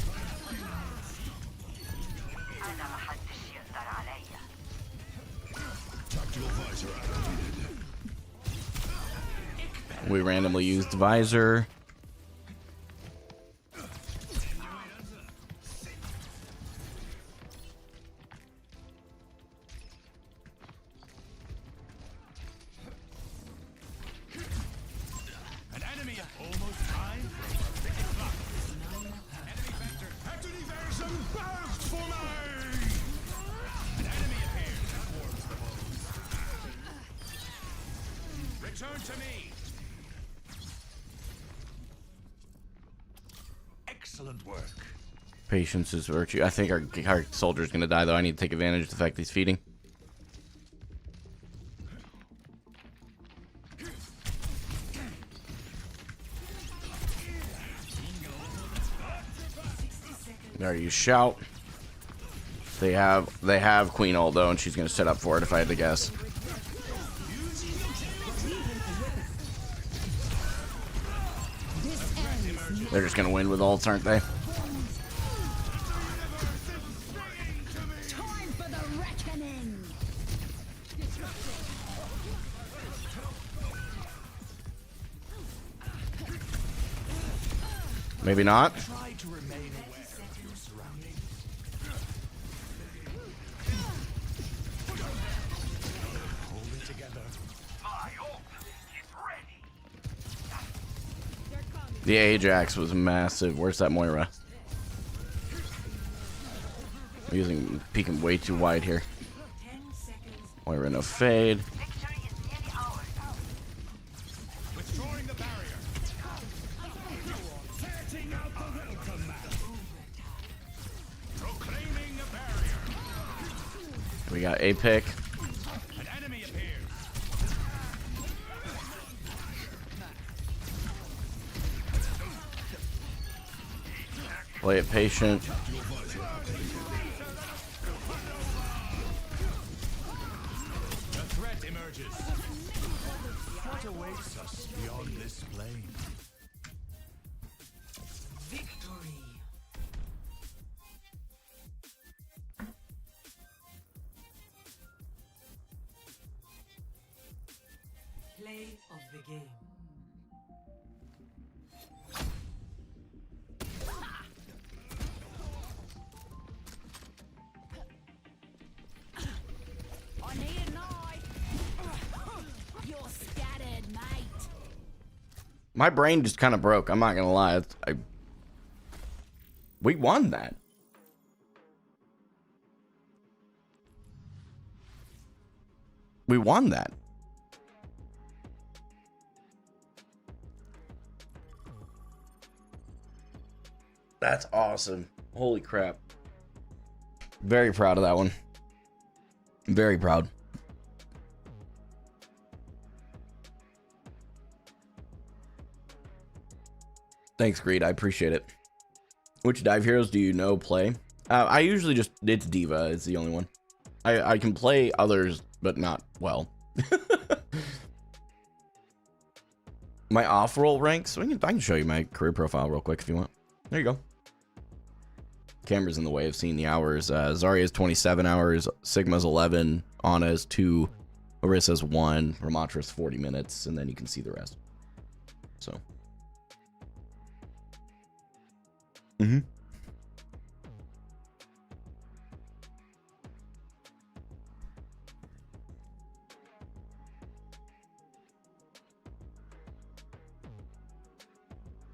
Tactical visor activated. We randomly used visor. An enemy almost time for a perfect block. Enemy vector. Active evasion burst for me. An enemy appears. That warms the bones. Return to me. Excellent work. Patience is virtue. I think our soldier's gonna die though. I need to take advantage of the fact he's feeding. There you shout. They have Queen ult though, and she's gonna set up for it if I had to guess. They're just gonna win with ults, aren't they? Time for the reckoning. Maybe not. Try to remain aware of your surroundings. Hold it together. My ult is ready. The Ajax was massive. Where's that Moira? I'm peeking way too wide here. 10 seconds. Moira no fade. Victory is nearly ours. Withdrawing the barrier. Setting out the welcome mat. Proclaiming a barrier. We got a pick. An enemy appears. Play it patient. The threat emerges. What awaits us beyond this plane? Victory. Play of the game. I need a knife. You're scattered, mate. My brain just kind of broke. I'm not gonna lie. We won that. We won that. That's awesome. Holy crap. Very proud of that one. Very proud. Thanks, Greed. I appreciate it. Which dive heroes do you know play? I usually just, it's Diva. It's the only one. I can play others, but not well. My off-roll ranks. I can show you my career profile real quick if you want. There you go. Camera's in the way of seeing the hours. Zarya's 27 hours. Sigma's 11. Ana's 2. Orissa's 1. Ramatra's 40 minutes. And then you can see the rest. So.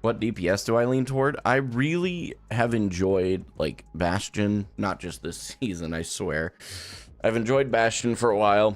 What DPS do I lean toward? I really have enjoyed like Bastion, not just this season, I swear. I've enjoyed Bastion for a while.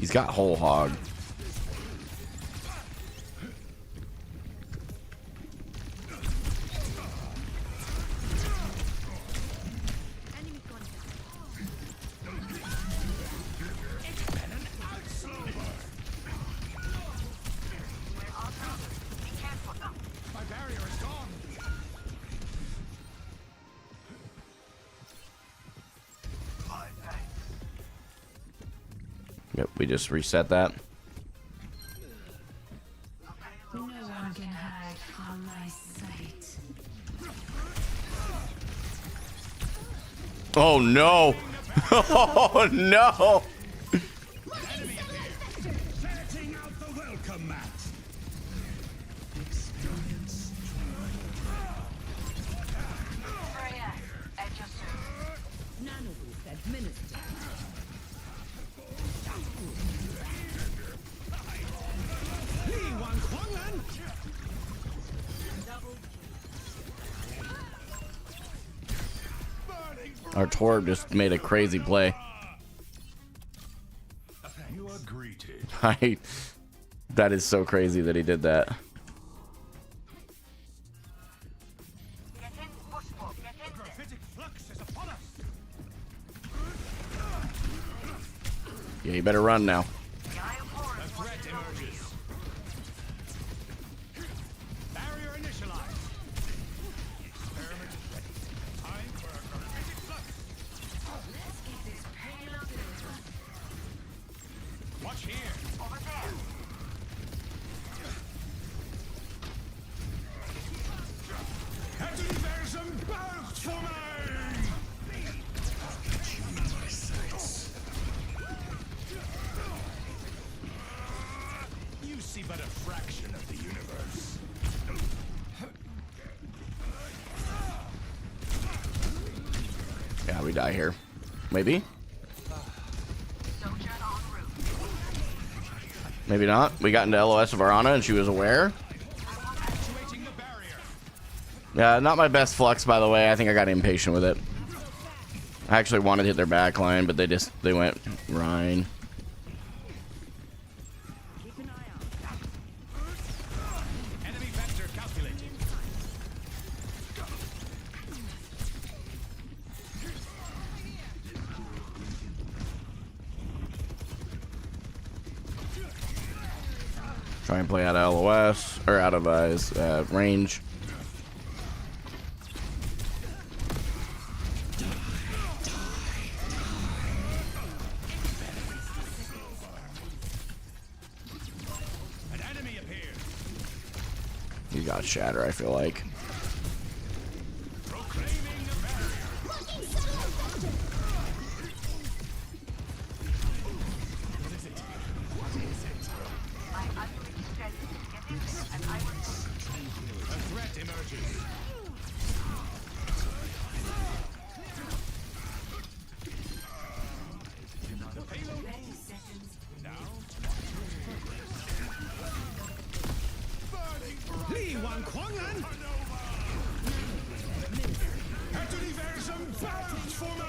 He's got whole hog. My barrier is gone. Yep, we just reset that. No one can hide from my sight. Oh no! Oh no! Setting out the welcome mat. Nano boost administered. Lee Wan Kwanglan. Our Torb just made a crazy play. You are greeted. That is so crazy that he did that. Graphitic flux is upon us. Yeah, you better run now. A threat emerges. Barrier initialized. Experiment is ready. Time for a graphitic flux. Watch here. Activersum burst for me! You see but a fraction of the universe. Yeah, we die here. Maybe? Maybe not. We got into LOS of Arana and she was aware. Activating the barrier. Yeah, not my best flux, by the way. I think I got impatient with it. I actually wanted to hit their back line, but they went Rhine. Keep an eye out. Enemy vector calculated. Try and play out of LOS, or out of his range. An enemy appeared. You got Shatter, I feel like. Proclaiming the barrier. A threat emerges. The payload now. Lee Wan Kwanglan. Activersum burst for me!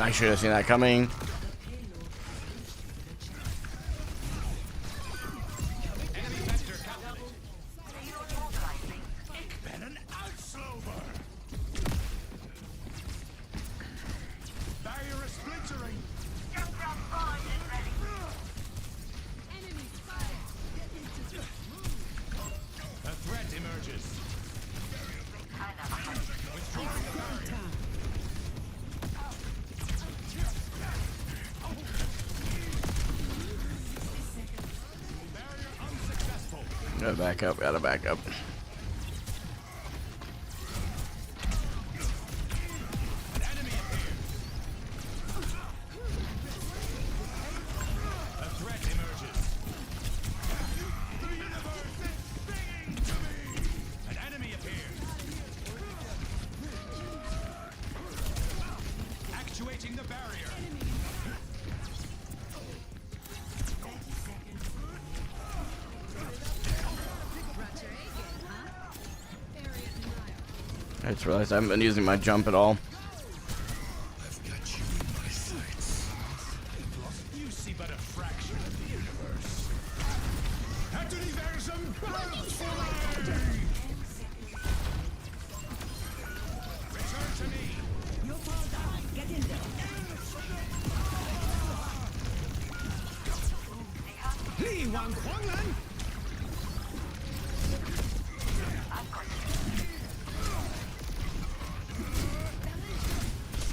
I should have seen that coming. Enemy vector calculated. Ik ben een uitslover. Barrier is splintering. A threat emerges. Withdrawing the barrier. Barrier unsuccessful. Gotta back up, gotta back up. An enemy appeared. A threat emerges. The universe is singing to me. An enemy appeared. Actuating the barrier. I just realized I haven't been using my jump at all. I've got you in my sights. You see but a fraction of the universe. Hat to diversion bounds for me! Return to me! You fall down. Get in there. Li Wang Huanglan!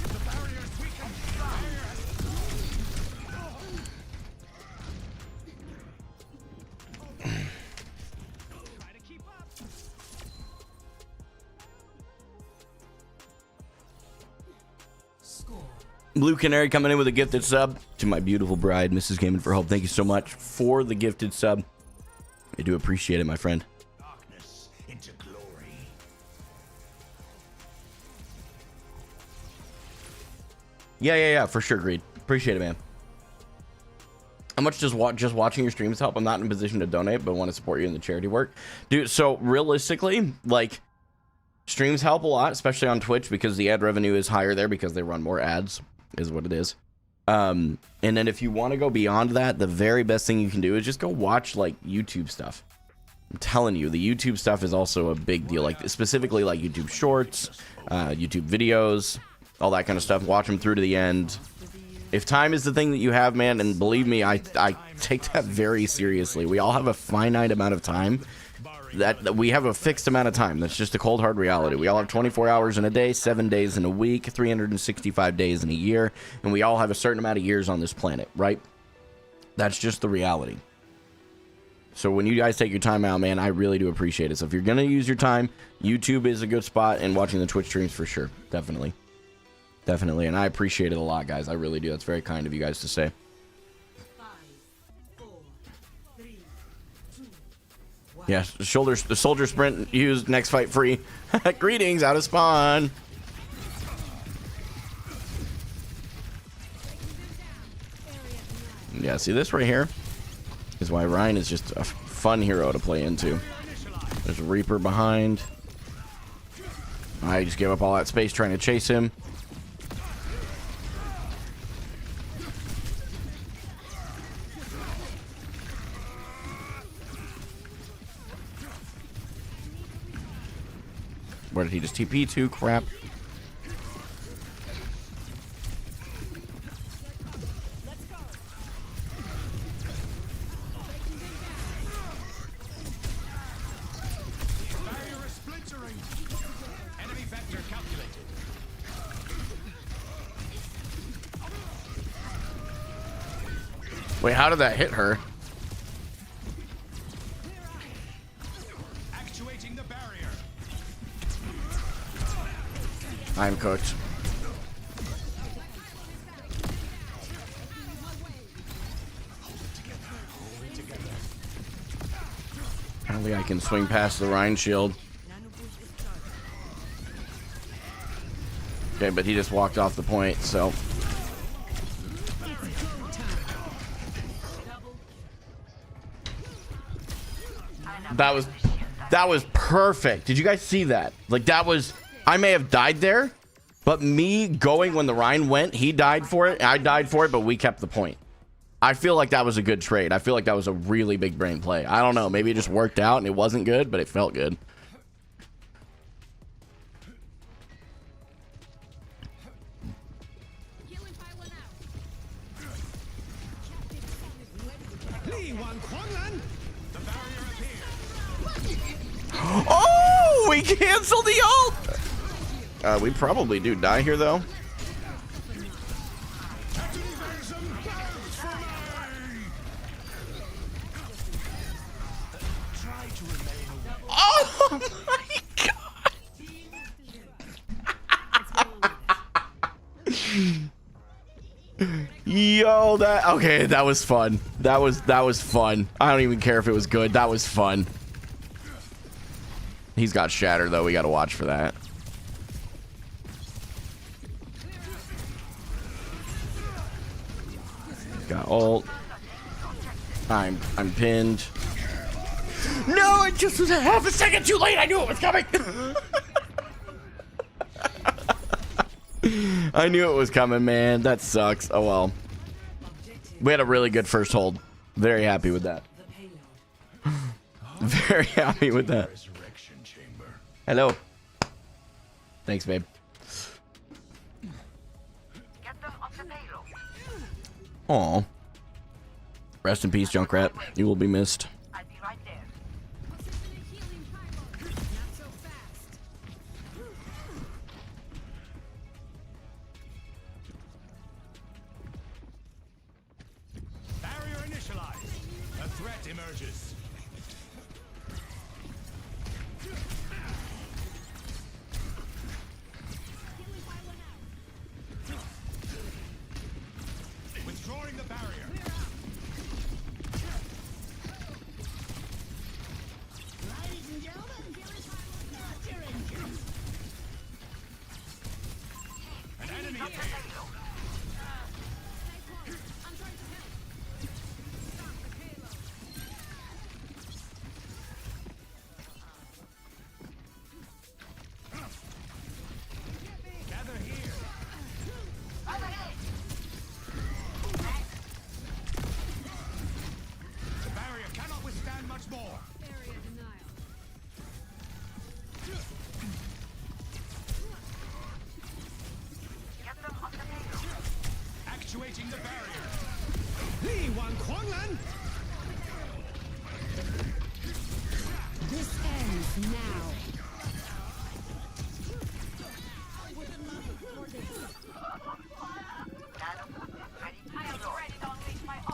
The barrier's weakened. Try to keep up. Score. Blue Canary coming in with a gifted sub to my beautiful bride, Mrs. Gaming for Hope. Thank you so much for the gifted sub. I do appreciate it, my friend. Darkness into glory. Yeah, for sure, Greed. Appreciate it, man. How much does just watching your streams help? I'm not in a position to donate, but want to support you in the charity work. Dude, so realistically, like, streams help a lot, especially on Twitch, because the ad revenue is higher there because they run more ads, is what it is. And then if you want to go beyond that, the very best thing you can do is just go watch, like, YouTube stuff. I'm telling you, the YouTube stuff is also a big deal, like, specifically, like, YouTube Shorts, YouTube videos, all that kind of stuff. Watch them through to the end. If time is the thing that you have, man, and believe me, I take that very seriously. We all have a finite amount of time. That we have a fixed amount of time. That's just a cold hard reality. We all have 24 hours in a day, 7 days in a week, 365 days in a year, and we all have a certain amount of years on this planet, right? That's just the reality. So when you guys take your time out, man, I really do appreciate it. So if you're gonna use your time, YouTube is a good spot, and watching the Twitch streams for sure. Definitely. And I appreciate it a lot, guys. I really do. That's very kind of you guys to say. 5, 4, 3, 2, 1. Yeah, the soldier sprint used, next fight free. Greetings, out of spawn. Yeah, see, this right here is why Ryan is just a fun hero to play into. There's a Reaper behind. I just gave up all that space trying to chase him. Where did he just TP to? Crap. Barrier is splintering. Enemy vector calculated. Wait, how did that hit her? Actuating the barrier. I'm cooked. I don't think I can swing past the Rhine shield. Okay, but he just walked off the point, so. That was perfect. Did you guys see that? Like, that was, I may have died there, but me going when the Rhine went, he died for it, I died for it, but we kept the point. I feel like that was a good trade. I feel like that was a really big brain play. I don't know, maybe it just worked out and it wasn't good, but it felt good. Li Wang Huanglan. The barrier appears. Oh, we canceled the ult. We probably do die here though. Hat to diversion bounds for me. Try to remain away. Oh my god. Yo, that was fun. That was fun. I don't even care if it was good. That was fun. He's got Shatter though. We got to watch for that. Got ult. I'm pinned. No, it just was a half a second too late. I knew it was coming. I knew it was coming, man. That sucks. Oh well. We had a really good first hold. Very happy with that. Very happy with that. Hello. Thanks, babe. Aw. Rest in peace, Junkrat. You will be missed. Barrier initialized. A threat emerges. Withdrawing the barrier. An enemy appeared. Gather here. The barrier cannot withstand much more. Actuating the barrier. Li Wan Kuanglan. This ends now.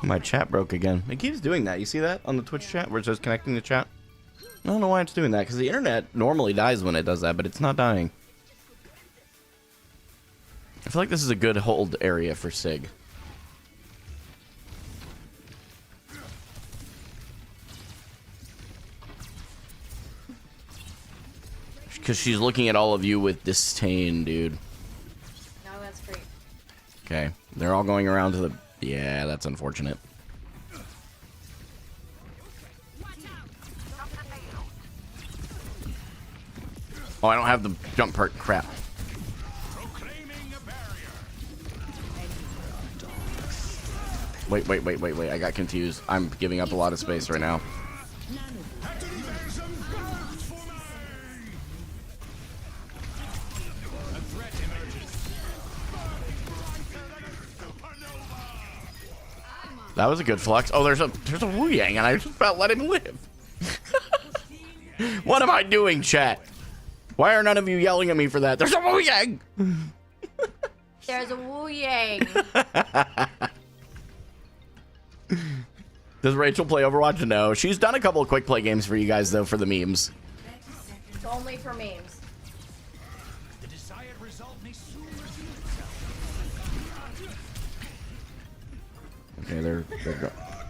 My chat broke again. It keeps doing that. You see that on the Twitch chat where it says connecting to chat? I don't know why it's doing that, because the internet normally dies when it does that, but it's not dying. I feel like this is a good hold area for Sig. Because she's looking at all of you with disdain, dude. No, that's free. Okay. They're all going around to the... Yeah, that's unfortunate. Oh, I don't have the jump perk. Crap. Proclaiming a barrier. Wait. I got confused. I'm giving up a lot of space right now. A threat emerges. That was a good flux. Oh, there's a Wu Yang, and I just about let him live. What am I doing, chat? Why are none of you yelling at me for that? There's a Wu Yang. There's a Wu Yang. Does Rachel play Overwatch? No. She's done a couple of quick play games for you guys, though, for the memes. It's only for memes. The desired result may soon reveal itself. Okay, they're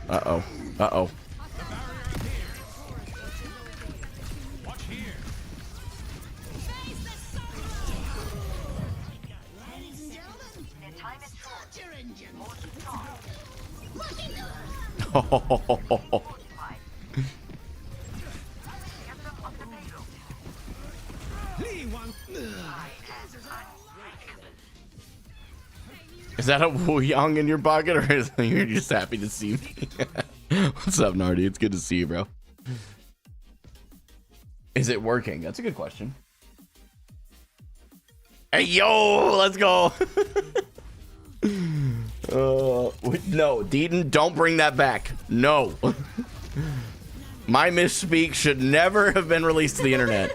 uh-oh. Uh-oh. The barrier appears. Watch here. Li Wan. Is that a Wu Yang in your pocket, or is you're just happy to see me? What's up, Nardi? It's good to see you, bro. Is it working? That's a good question. Hey, yo, let's go. No, Deaton, don't bring that back. No. My misspeak should never have been released to the internet.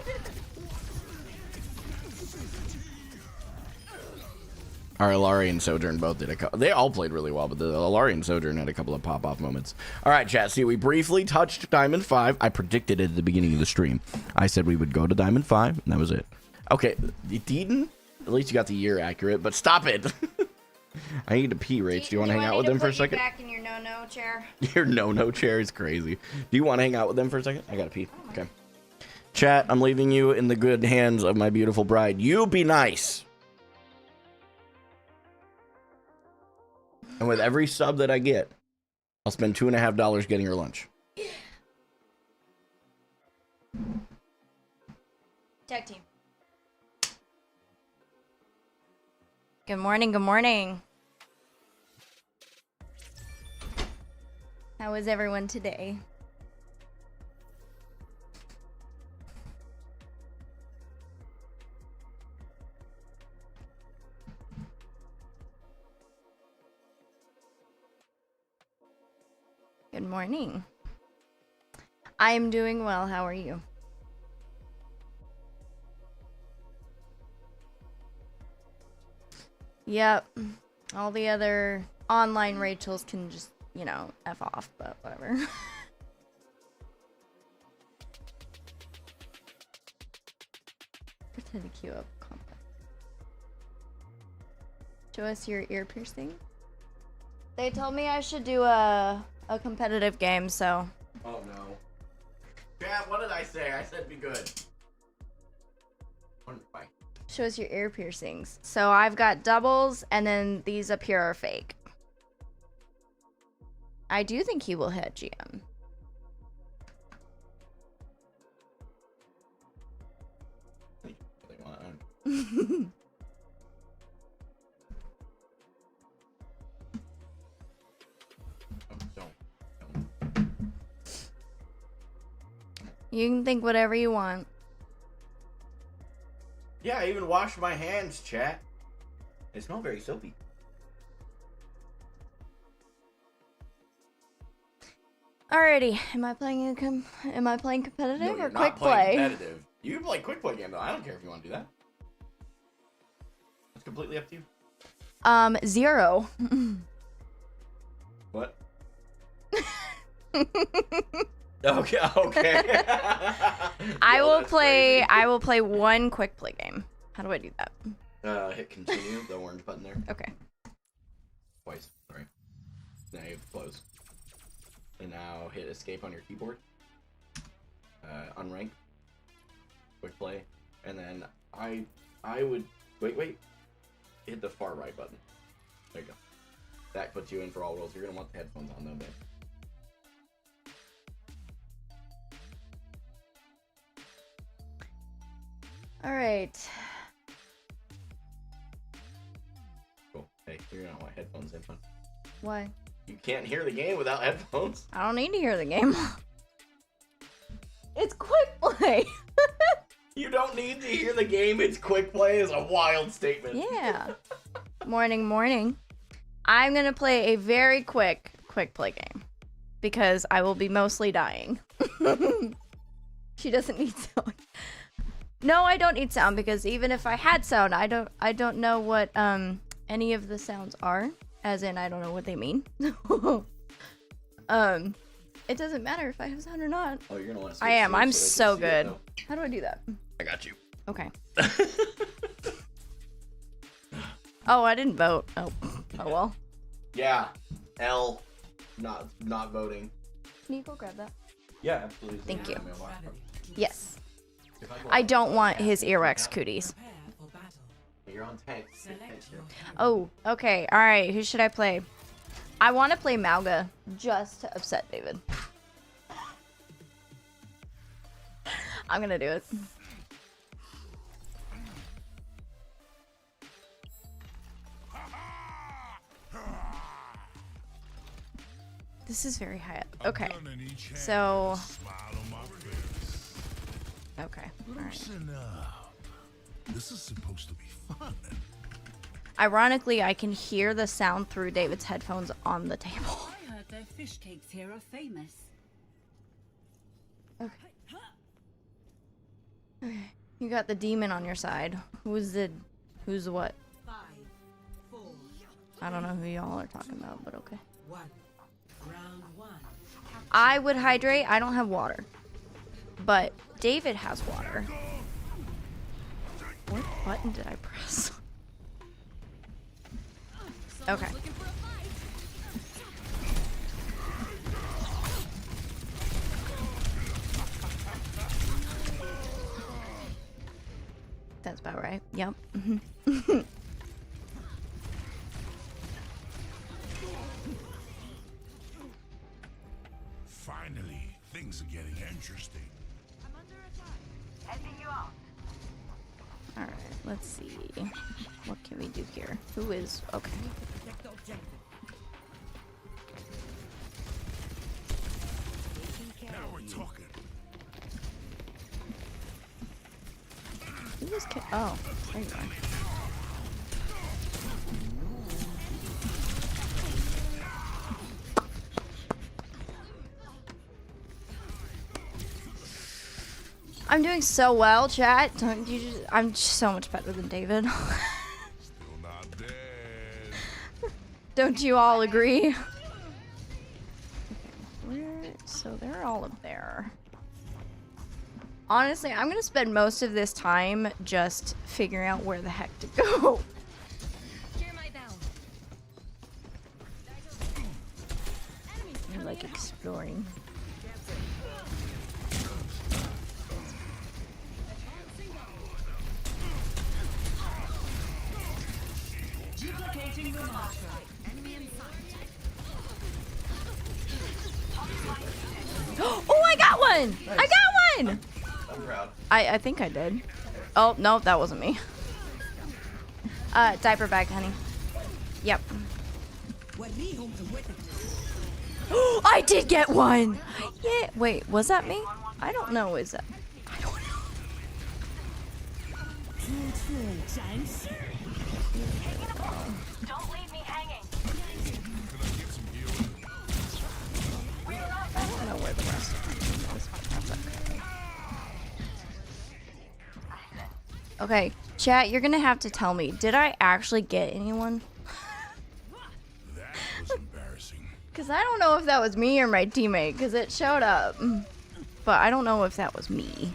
Our Alari and Sojourn both did a couple. They all played really well, but the Alari and Sojourn had a couple of pop-off moments. All right, chat. See, we briefly touched Diamond 5. I predicted it at the beginning of the stream. I said we would go to Diamond 5, and that was it. Okay, Deaton, at least you got the year accurate, but stop it. I need to pee, Rach. Do you want to hang out with them for a second? Back in your no-no chair. Your no-no chair is crazy. Do you want to hang out with them for a second? I gotta pee. Okay. Chat, I'm leaving you in the good hands of my beautiful bride. You be nice. And with every sub that I get, I'll spend $2.50 getting her lunch. Tag team. Good morning, good morning. How is everyone today? Good morning. I am doing well. How are you? Yep. All the other online Rachels can just, you know, F off, but whatever. Pretend to queue up combat. Show us your ear piercing. They told me I should do a competitive game, so. Oh no. Chat, what did I say? I said be good. Bye. Show us your ear piercings. So I've got doubles, and then these up here are fake. I do think he will hit GM. You can think whatever you want. Yeah, I even washed my hands, chat. They smell very soapy. Alrighty, am I playing competitive No, or you're quick not play? playing competitive. You can play quick play game though. I don't care if you want to do that. It's completely up to you. 0. What? Okay. I Yo, will that's play. crazy. I will play one quick play game. How do I do that? Hit continue, the orange button there. Okay. Twice. Sorry. Now you have to close. And now hit escape on your keyboard. Unrank. Quick play. And then I would wait. Hit the far right button. There you go. That puts you in for all roles. You're gonna want the headphones on though, babe. All right. Cool. Hey, you're gonna want headphones in, huh? Why? You can't hear the game without headphones. I don't need to hear the game. It's quick play. You don't need to hear the game. It's quick play is a wild statement. Yeah. Morning. I'm gonna play a very quick play game because I will be mostly dying. She doesn't need sound. No, I don't need sound because even if I had sound, I don't know what any of the sounds are. As in, I don't know what they mean. It doesn't matter if I have sound or not. Oh, you're gonna want to. I am. I'm so they can see it, good. How do I do that? though. I got you. Okay. Oh, I didn't vote. Oh well. Yeah. L. Not voting. Can you go grab that? Yeah, absolutely. Thank you. Mailbox. Yes. I don't want his earwax cooties. Prepare for battle. You're on tank. Select your Oh, okay. All right. Who should I play? I want to play Mauga just to upset David. I'm gonna do it. This is very high up. Okay. So. Okay. All right. Listen up. This is supposed to be fun. Ironically, I can hear the sound through David's headphones on the table. I heard their fish cakes here are famous. Okay. You got the demon on your side. Who's what? 5, 4, I don't know who y'all are talking about, but okay. 1. Round 1. I would hydrate. I don't have water. But David has water. What button did I press? Okay. That's about right. Yep. Finally, things are getting interesting. Alright, let's see. What can we do here? Who is... Okay. Protect the objective. Now we're talking. Who was oh, there you are. I'm doing so well, chat. Don't you just, I'm so much better than David. Still not dead. Don't you all agree? Okay, where? So they're all up there. Honestly, I'm gonna spend most of this time just figuring out where the heck to go. I like exploring. Duplicating the marker. Oh, I got one! I got one! I'm proud. I think I did. Oh, no, that wasn't me. Diaper bag, honey. Yep. I did get one! Yeah, wait, was that me? I don't know, is that... I don't know. Don't leave me hanging. I don't know where the rest of them is. That's okay. Okay, chat, you're gonna have to tell me, did I actually get anyone? That was embarrassing. Because I don't know if that was me or my teammate, because it showed up. But I don't know if that was me.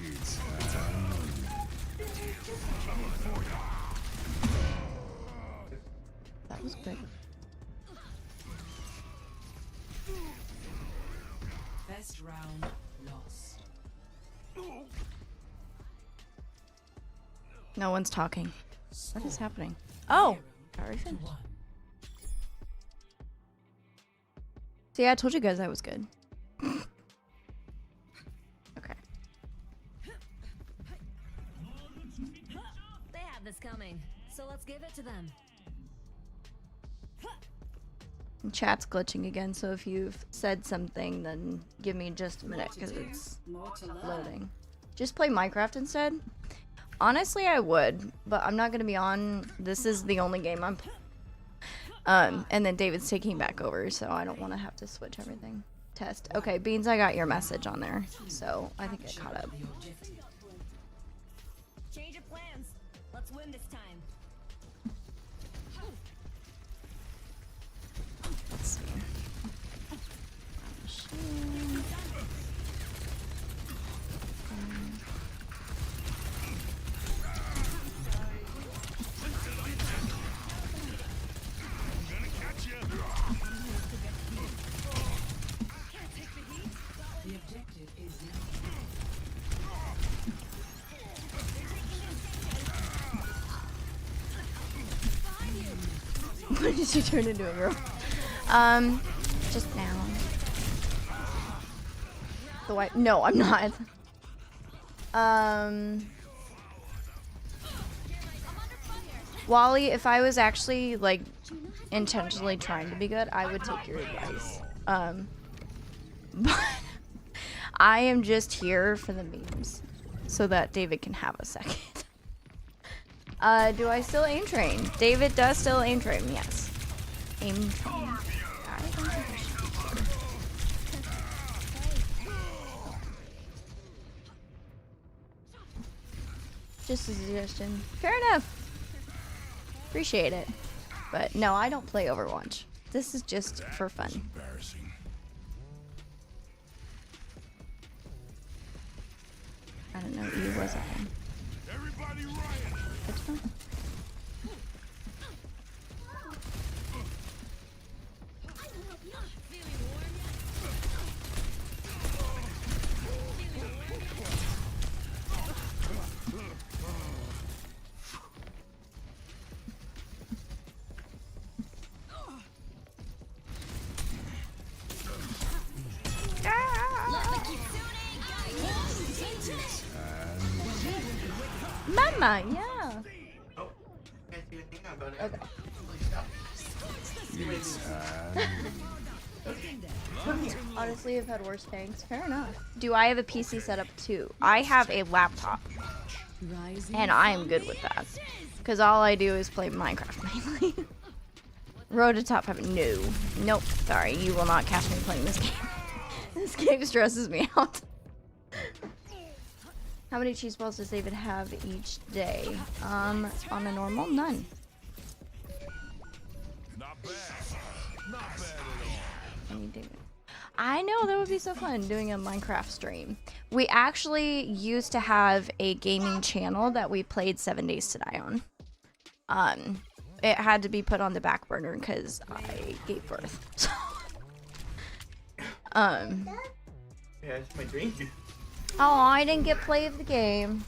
That was big. Best round lost. No one's talking. What is happening? Oh! Already finished. See, I told you guys I was good. Okay. They have this coming, so let's give it to them. Chat's glitching again, so if you've said something, then give me just a minute, because it's More to learn. loading. Just play Minecraft instead? Honestly, I would, but I'm not going to be on. This is the only game I'm and then David's taking back over, so I don't want to have to switch everything. Test. Okay, Beans, I got your message on there, so I think I caught up. The objective. Change of plans. Let's win this time. Let's see. Machine. The objective is now. When did you turn into a girl? Just now. The white. No, I'm not. Wally, if I was actually like intentionally trying to be good, I would take your advice. But I am just here for the memes, so that David can have a second. Do I still aim train? David does still aim train, yes. Aim train. I don't think I should be here. Just a suggestion. Fair enough. Appreciate it. But no, I don't play Overwatch. This is just for fun. Embarrassing. I don't know, E was a thing. Everybody riot. It's fun. Mama, yeah. Honestly, I've had worse tanks. Fair enough. Do I have a PC setup too? I have a laptop. And I'm good with that. Because all I do is play Minecraft mainly. Road to top heaven. No. Nope. Sorry, you will not catch me playing this game. This game stresses me out. How many cheese balls does David have each day? On a normal, none. Not bad. Not bad at all. I know, that would be so fun, doing a Minecraft stream. We actually used to have a gaming channel that we played 7 Days to Die on. It had to be put on the back burner because I gave birth. So, Yeah, it's my drink. oh, I didn't get play of the game.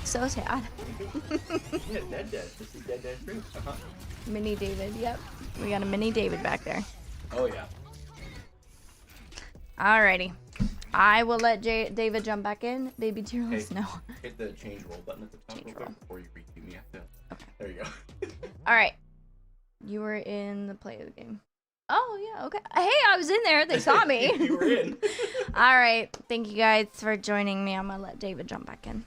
So sad. Yeah, Dead. This is Dead drink. Mini David, yep. We got a mini David back there. Oh yeah. Alrighty. I will let David jump back in. Baby tearless, no. Hit the change roll button at the top real quick before you redo me. Okay. There you go. Alright. You were in the play of the game. Oh, yeah, okay. Hey, I was in there. They saw me. You were in. Alright. Thank you guys for joining me. I'm going to let David jump back in.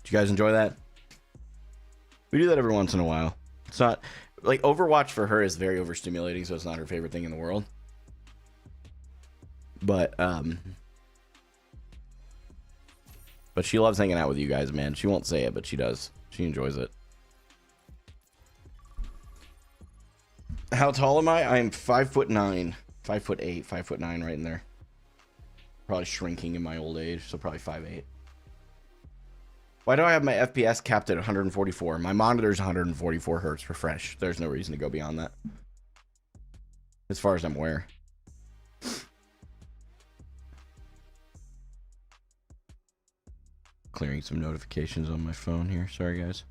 Did you guys enjoy that? We do that every once in a while. It's not like Overwatch for her is very overstimulating, so it's not her favorite thing in the world. But she loves hanging out with you guys, man. She won't say it, but she does. She enjoys it. How tall am I? I'm 5'9", 5'8", 5'9", right in there. Probably shrinking in my old age, so probably 5'8". Why do I have my FPS capped at 144? My monitor's 144 hertz refresh. There's no reason to go beyond that, as far as I'm aware. Clearing some notifications on my phone here. Sorry, guys.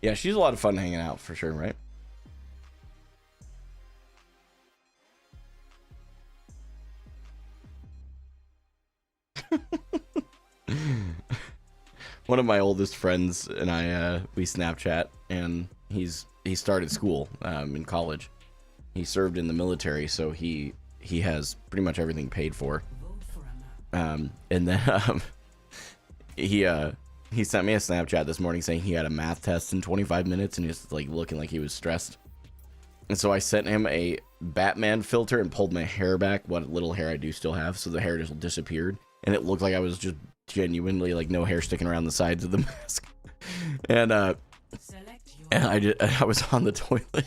Yeah, she's a lot of fun hanging out for sure, right? One of my oldest friends and I, we Snapchat, and he started school in college. He served in the military, so he has pretty much everything paid for. And then he sent me a Snapchat this morning saying he had a math test in 25 minutes and he's like looking like he was stressed. And so I sent him a Batman filter and pulled my hair back, what little hair I do still have, so the hair just disappeared. And it looked like I was just genuinely like no hair sticking around the sides of the mask. And I was on the toilet.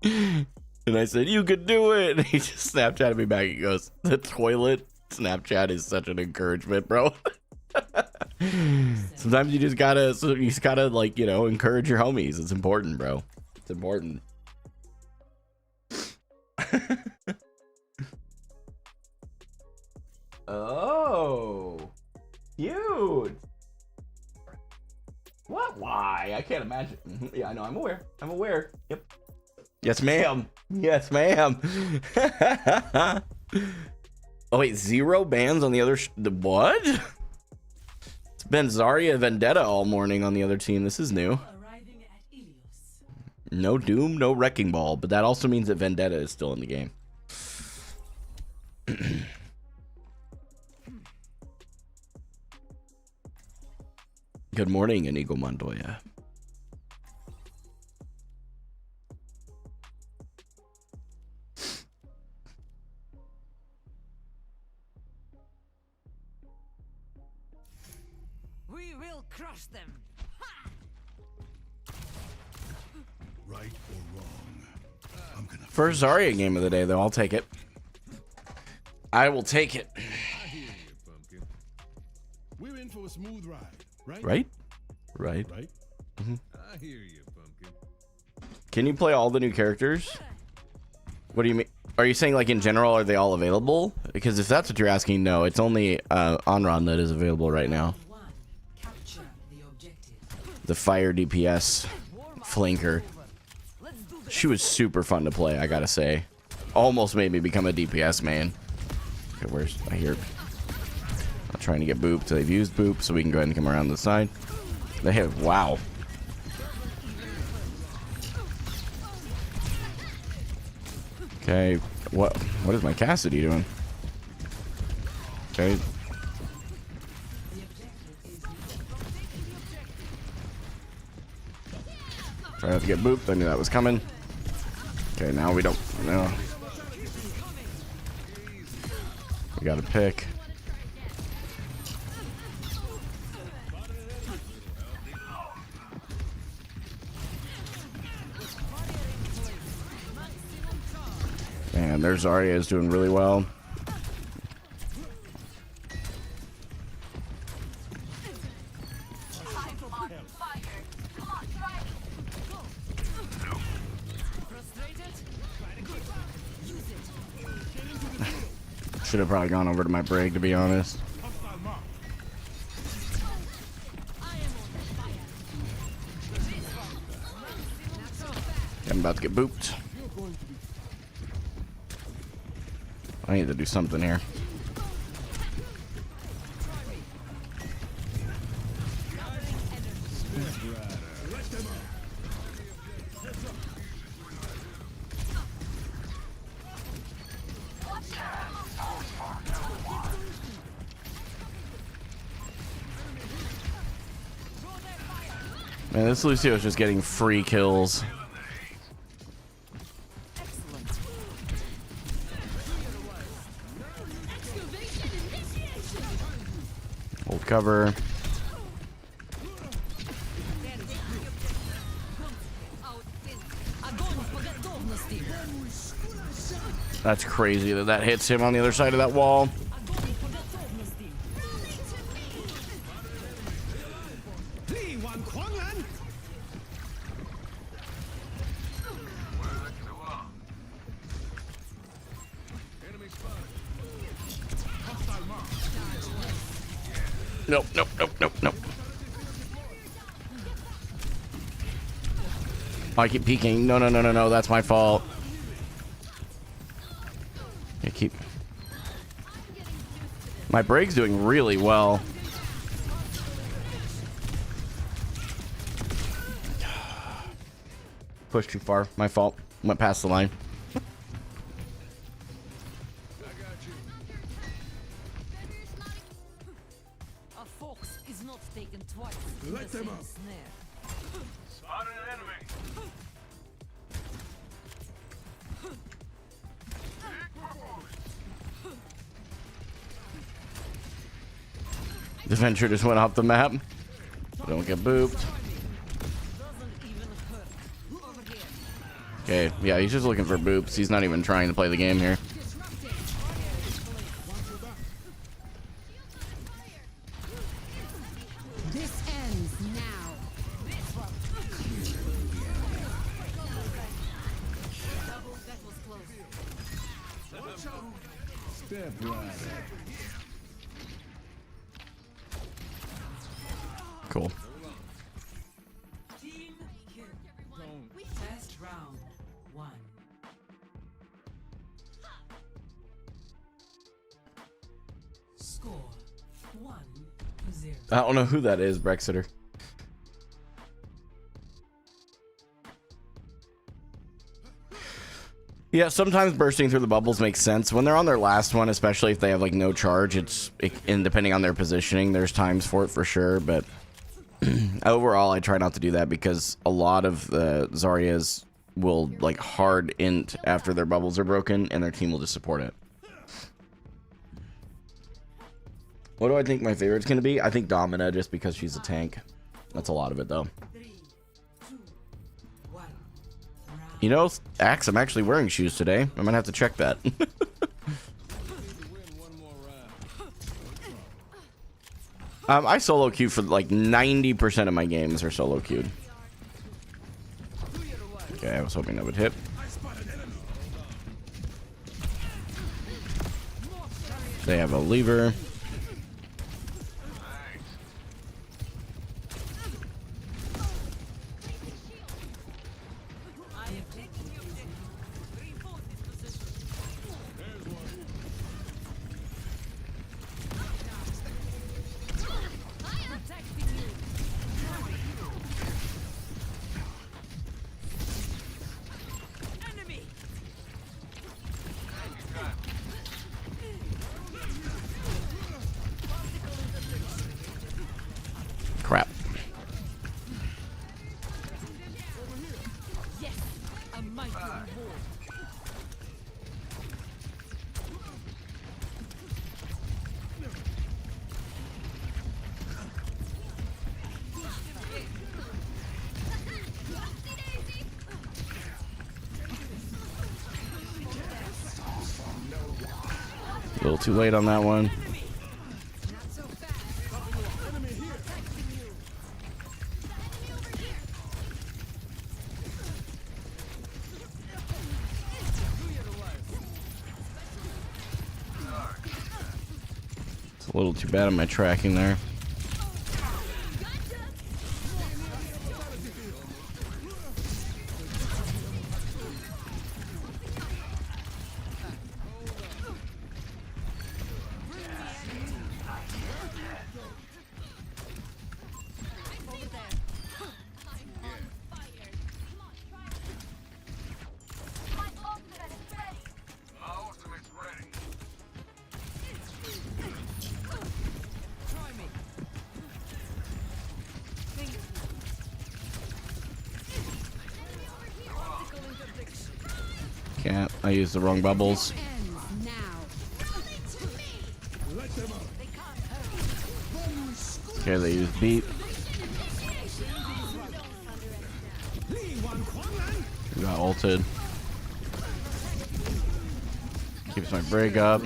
And I said, "You could do it." And he just Snapchatted me back. He goes, "The toilet Snapchat is such an encouragement, bro." Sometimes you just gotta like, you know, encourage your homies. It's important, bro. It's important. Oh, cute. What? Why? I can't imagine. Yeah, I know. I'm aware. I'm aware. Yep. Yes, ma'am. Yes, ma'am. Oh wait, 0 bans on the other. The what? It's been Zarya Vendetta all morning on the other team. This is new. No Doom, no Wrecking Ball, but that also means that Vendetta is still in the game. Good morning, Inigo Montoya. We will crush them. Right or wrong, I'm gonna. First Zarya game of the day, though. I'll take it. I will take it. We're in for a smooth ride, right? Right? Right. Right? Mhm. I hear you, pumpkin. Can you play all the new characters? What do you mean? Are you saying like in general, are they all available? Because if that's what you're asking, no, it's only Onron that is available right now. One. Capture the objective. The fire DPS flanker. She was super fun to play, I gotta say. Almost made me become a DPS main. Okay, where's I hear? I'm trying to get booped. They've used boop, so we can go ahead and come around the side. They have wow. Okay, what is my Cassidy doing? Okay. Try not to get booped. I knew that was coming. Okay, now we don't know. We gotta pick. Man, their Zarya is doing really well. Should have probably gone over to my break, to be honest. I'm about to get booped. I need to do something here. Man, this Lucio is just getting free kills. Hold cover. That's crazy that that hits him on the other side of that wall. Nope, nope, nope, nope, nope. Oh, I keep peeking. No, no, no, no, no. That's my fault. I keep... My break's doing really well. Pushed too far. My fault. Went past the line. Let them up. Spotted an enemy. The Venture just went off the map. Don't get booped. Okay, yeah, he's just looking for boops. He's not even trying to play the game here. This ends now. Step right. Cool. Team kill. First round. 1. Score 1-0. I don't know who that is, Brexiter. Yeah, sometimes bursting through the bubbles makes sense. When they're on their last one, especially if they have like no charge, and depending on their positioning, there's times for it for sure, but overall I try not to do that because a lot of the Zaryas will like hard int after their bubbles are broken and their team will just support it. What do I think my favorite's gonna be? I think Domina, just because she's a tank. That's a lot of it though. 3, 2, 1. You know, Axe, I'm actually wearing shoes today. I'm gonna have to check that. I solo queue for like 90% of my games are solo queued. Okay, I was hoping that would hit. They have a lever. Crap. A little too late on that one. It's a little too bad on my tracking there. Can't. I used the wrong bubbles. Ends now. Okay, they used beat. We got ulted. Keeps my break up.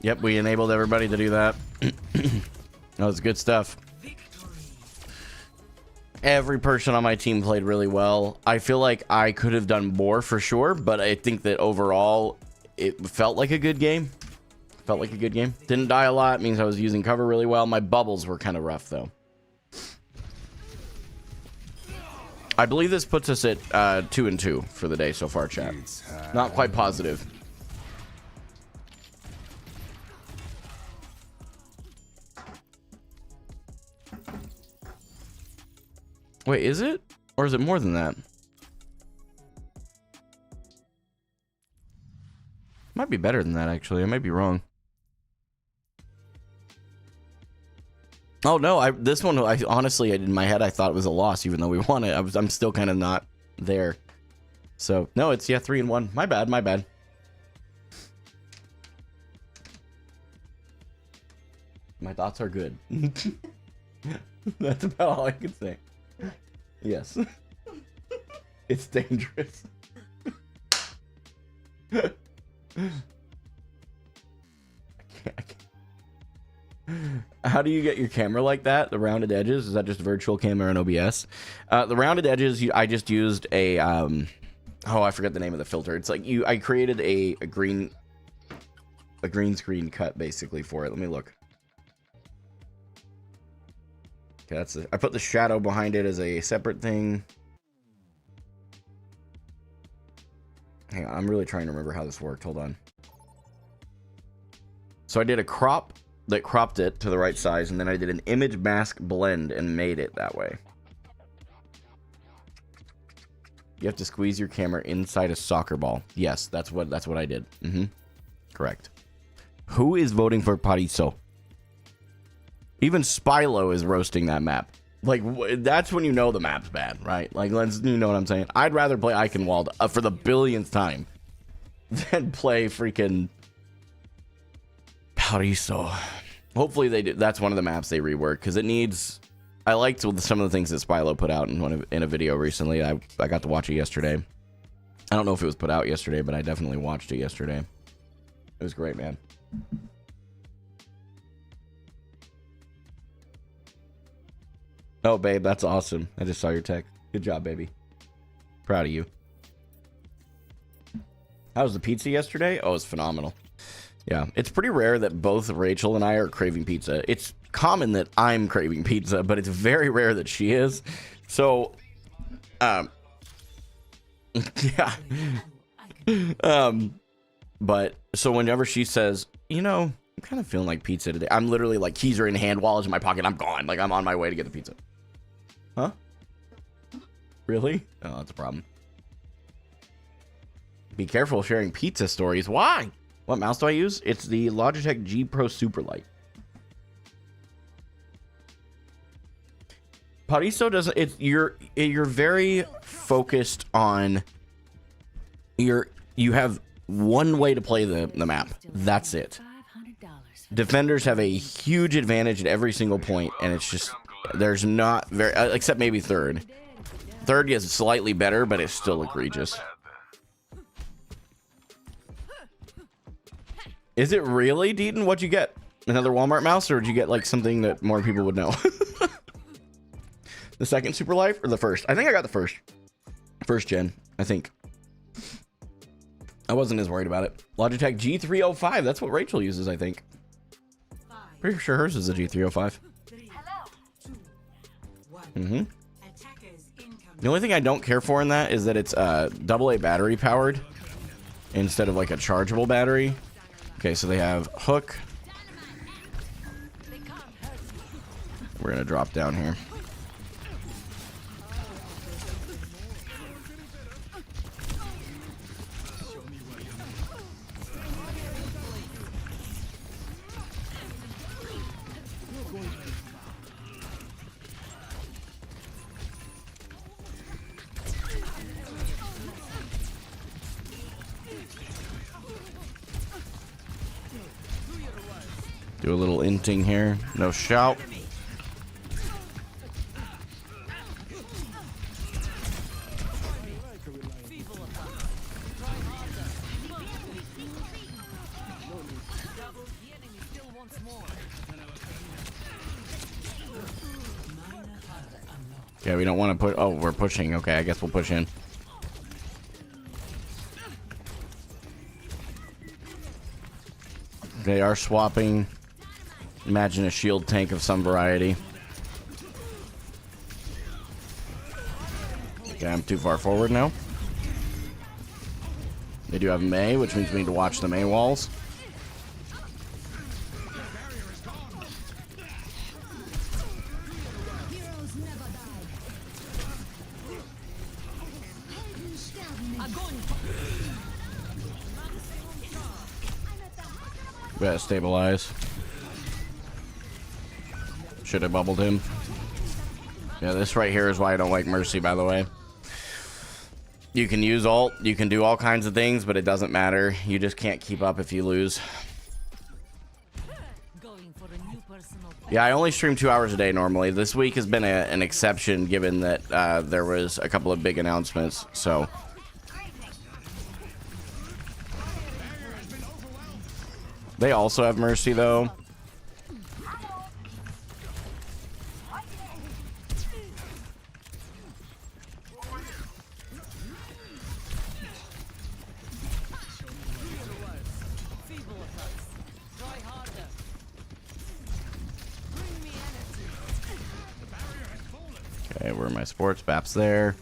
Yep, we enabled everybody to do that. That was good stuff. Every person on my team played really well. I feel like I could have done more for sure, but I think that overall it felt like a good game. Felt like a good game. Didn't die a lot, means I was using cover really well. My bubbles were kind of rough though. I believe this puts us at 2-2 for the day so far, chat. Not quite positive. Wait, is it? Or is it more than that? Might be better than that, actually. I might be wrong. Oh, no. This one, I honestly, in my head, I thought it was a loss, even though we won it. I'm still kind of not there. So, no, it's, yeah, 3-1. My bad, my bad. My thoughts are good. That's about all I can say. Yes. It's dangerous. I can't. How do you get your camera like that? The rounded edges? Is that just virtual camera and OBS? The rounded edges, I just used a oh, I forgot the name of the filter. It's like I created a green screen cut basically for it. Let me look. Okay, that's I put the shadow behind it as a separate thing. Hang on, I'm really trying to remember how this worked. Hold on. So I did a crop that cropped it to the right size, and then I did an image mask blend and made it that way. You have to squeeze your camera inside a soccer ball. Yes, that's what I did. Correct. Who is voting for Pariso? Even Spylo is roasting that map. Like, that's when you know the map's bad, right? Like, you know what I'm saying? I'd rather play Eichenwald for the billionth time than play freaking Pariso. Hopefully they do. That's one of the maps they rework, because it needs I liked some of the things that Spylo put out in a video recently. I got to watch it yesterday. I don't know if it was put out yesterday, but I definitely watched it yesterday. It was great, man. Oh, babe, that's awesome. I just saw your text. Good job, baby. Proud of you. How was the pizza yesterday? Oh, it was phenomenal. Yeah, it's pretty rare that both Rachel and I are craving pizza. It's common that I'm craving pizza, but it's very rare that she is. So, yeah. But so whenever she says, you know, I'm kind of feeling like pizza today, I'm literally like, keys are in hand, wallet's in my pocket, I'm gone. Like, I'm on my way to get the pizza. Huh? Really? Oh, that's a problem. Be careful sharing pizza stories. Why? What mouse do I use? It's the Logitech G Pro Superlight. Pariso doesn't. It's you're very focused on. You have one way to play the map. That's it. Defenders have a huge advantage at every single point, and it's just there's not very except maybe third. Third is slightly better, but it's still egregious. Is it really, Deaton? What'd you get? Another Walmart mouse, or did you get like something that more people would know? The second Super Life or the first? I think I got the first. First gen, I think. I wasn't as worried about it. Logitech G305. That's what Rachel uses, I think. Pretty sure hers is a G305. Mm-hmm. The only thing I don't care for in that is that it's AA battery powered instead of like a chargeable battery. Okay, so they have hook. We're gonna drop down here. Do a little inting here. No shout. Yeah, we don't want to put. Oh, we're pushing. Okay, I guess we'll push in. They are swapping. Imagine a shield tank of some variety. Okay, I'm too far forward now. They do have Mei, which means we need to watch the Mei walls. We gotta stabilize. Should have bubbled him. Yeah, this right here is why I don't like Mercy, by the way. You can use ult, you can do all kinds of things, but it doesn't matter. You just can't keep up if you lose. Yeah, I only stream 2 hours a day normally. This week has been an exception given that there was a couple of big announcements, so... They also have Mercy, though. Okay, where are my sports? Bap's there.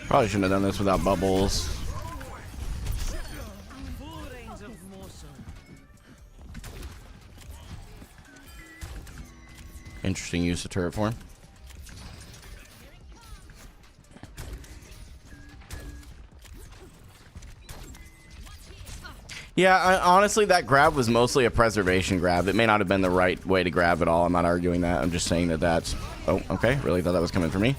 Probably shouldn't have done this without bubbles. Interesting use of turret form. Yeah, honestly, that grab was mostly a preservation grab. It may not have been the right way to grab at all. I'm not arguing that. I'm just saying that that's... Oh, okay. Really thought that was coming for me.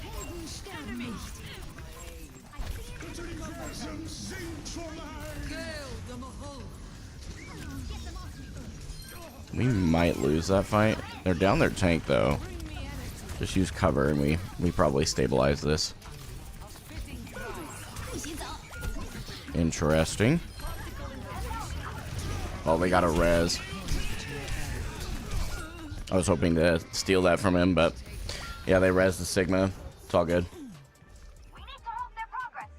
We might lose that fight. They're down their tank, though. Just use cover, and we probably stabilize this. Interesting. Oh, they got a res. I was hoping to steal that from him, but yeah, they res the Sigma. It's all good. We need to halt their progress.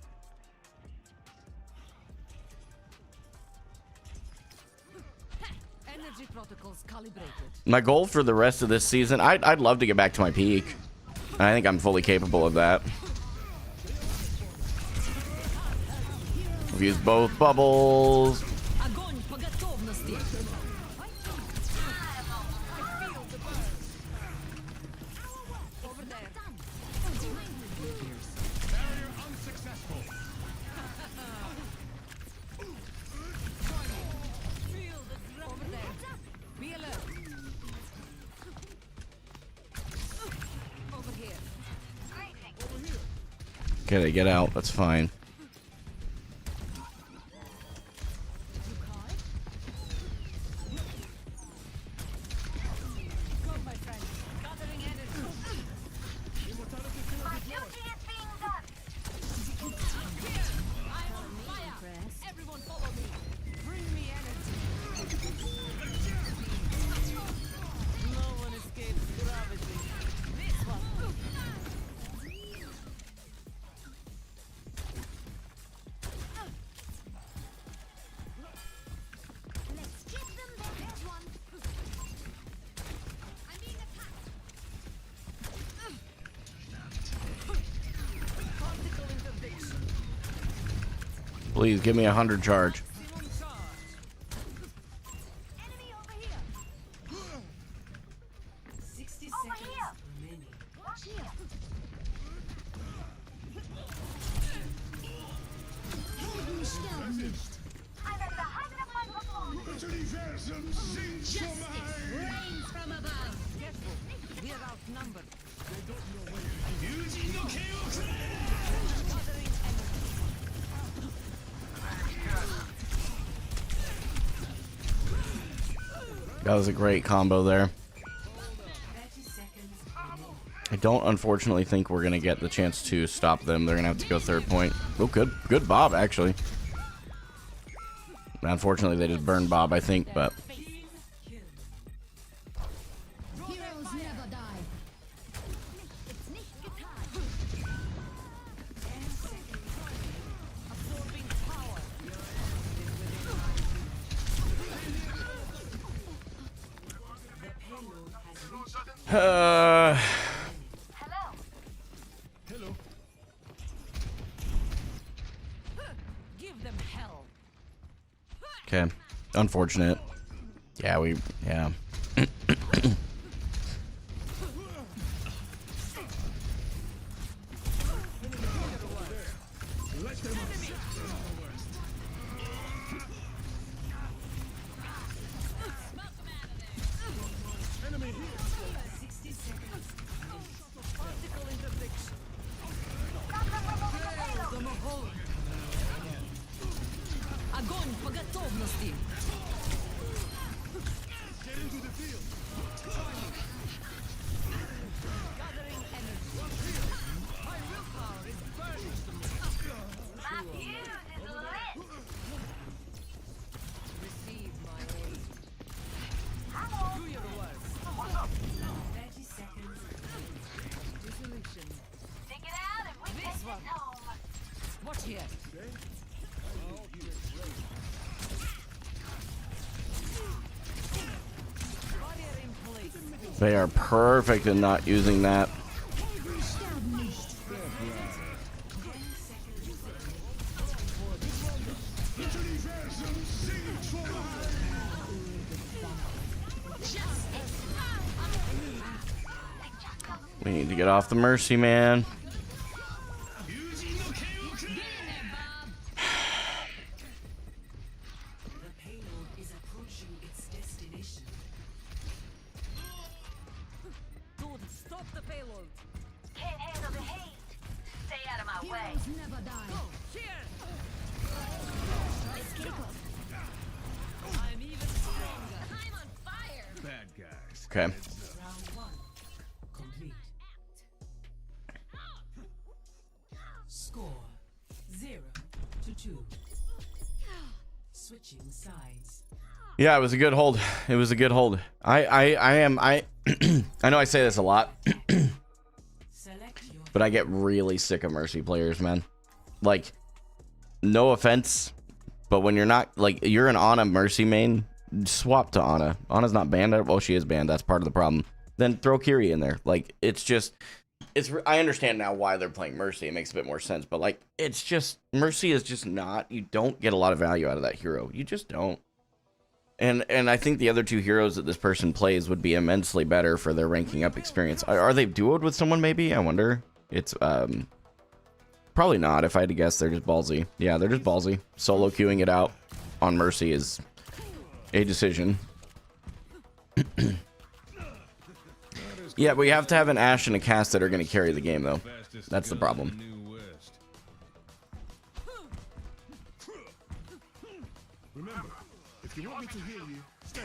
Energy protocols calibrated. My goal for the rest of this season, I'd love to get back to my peak. And I think I'm fully capable of that. I've used both bubbles. Огонь по готовности. Over there. Barrier unsuccessful. Feel the ground. Over there. Be alert. Over here. Okay, they get out. That's fine. Go, my friend. Gathering energy. My duty is being done. I'm on fire. Everyone follow me. Bring me energy. No one escapes gravity. This one. Let's give them their best one. I'm being attacked. Particle interdiction. Please give me 100 charge. Maximum charge. Enemy over here. 60 Over seconds here. remaining. Watch here. I'm at the height of my performance. Das Universum singt für mich. Rains from above. Careful. We're outnumbered. Yuji no Kyo. Gathering energy. That was a great combo there. 30 seconds. I don't unfortunately think we're gonna get the chance to stop them. They're gonna have to go third point. Oh, good Bob, actually. Unfortunately, they just burned Bob, I think, but Heroes never die. It's nicht getan. 10 seconds. Absorbing power. The payload has reached. Hello. Hello. Give them hell. okay. Unfortunate. Yeah. Enemy here. 60 seconds. Particle interdiction. The Mohol. Огонь по готовности. Get into the field. Gathering energy. My willpower is burning. My fuse is lit. Receive my aid. Hello. Do your worst. 30 seconds. Dissolution. Take it out and we take This it one. home. Watch here. Barrier in place. They are perfect in not using that. Das Universum singt für mich. We need to get off the Mercy, man. Yuji no Kyo. The payload Can't handle the heat. Stay out of my way. Heroes never die. I'm even stronger. I'm on fire. Bad guys. Okay. Round 1 complete. Score 0-2. Switching sides. Yeah, it was a good hold. It was a good hold. I know I say this a lot, Select your but I get really sick of Mercy players, man. Like, no offense, but when you're not, like, you're an Ana Mercy main, swap to Ana. Ana's not banned. Well, she is banned. That's part of the problem. Then throw Kiri in there. Like, it's just, I understand now why they're playing Mercy. It makes a bit more sense, but, like, it's just, Mercy is just not, you don't get a lot of value out of that hero. You just don't. And I think the other two heroes that this person plays would be immensely better for their ranking up experience. Are they duoed with someone maybe? I wonder. It's probably not. If I had to guess, they're just ballsy. Yeah, they're just ballsy. Solo queuing it out on Mercy is a decision. Yeah, we have to have an Ashe and a Cass that are going to carry the game, though. That's the problem. Remember, if you want me to heal you,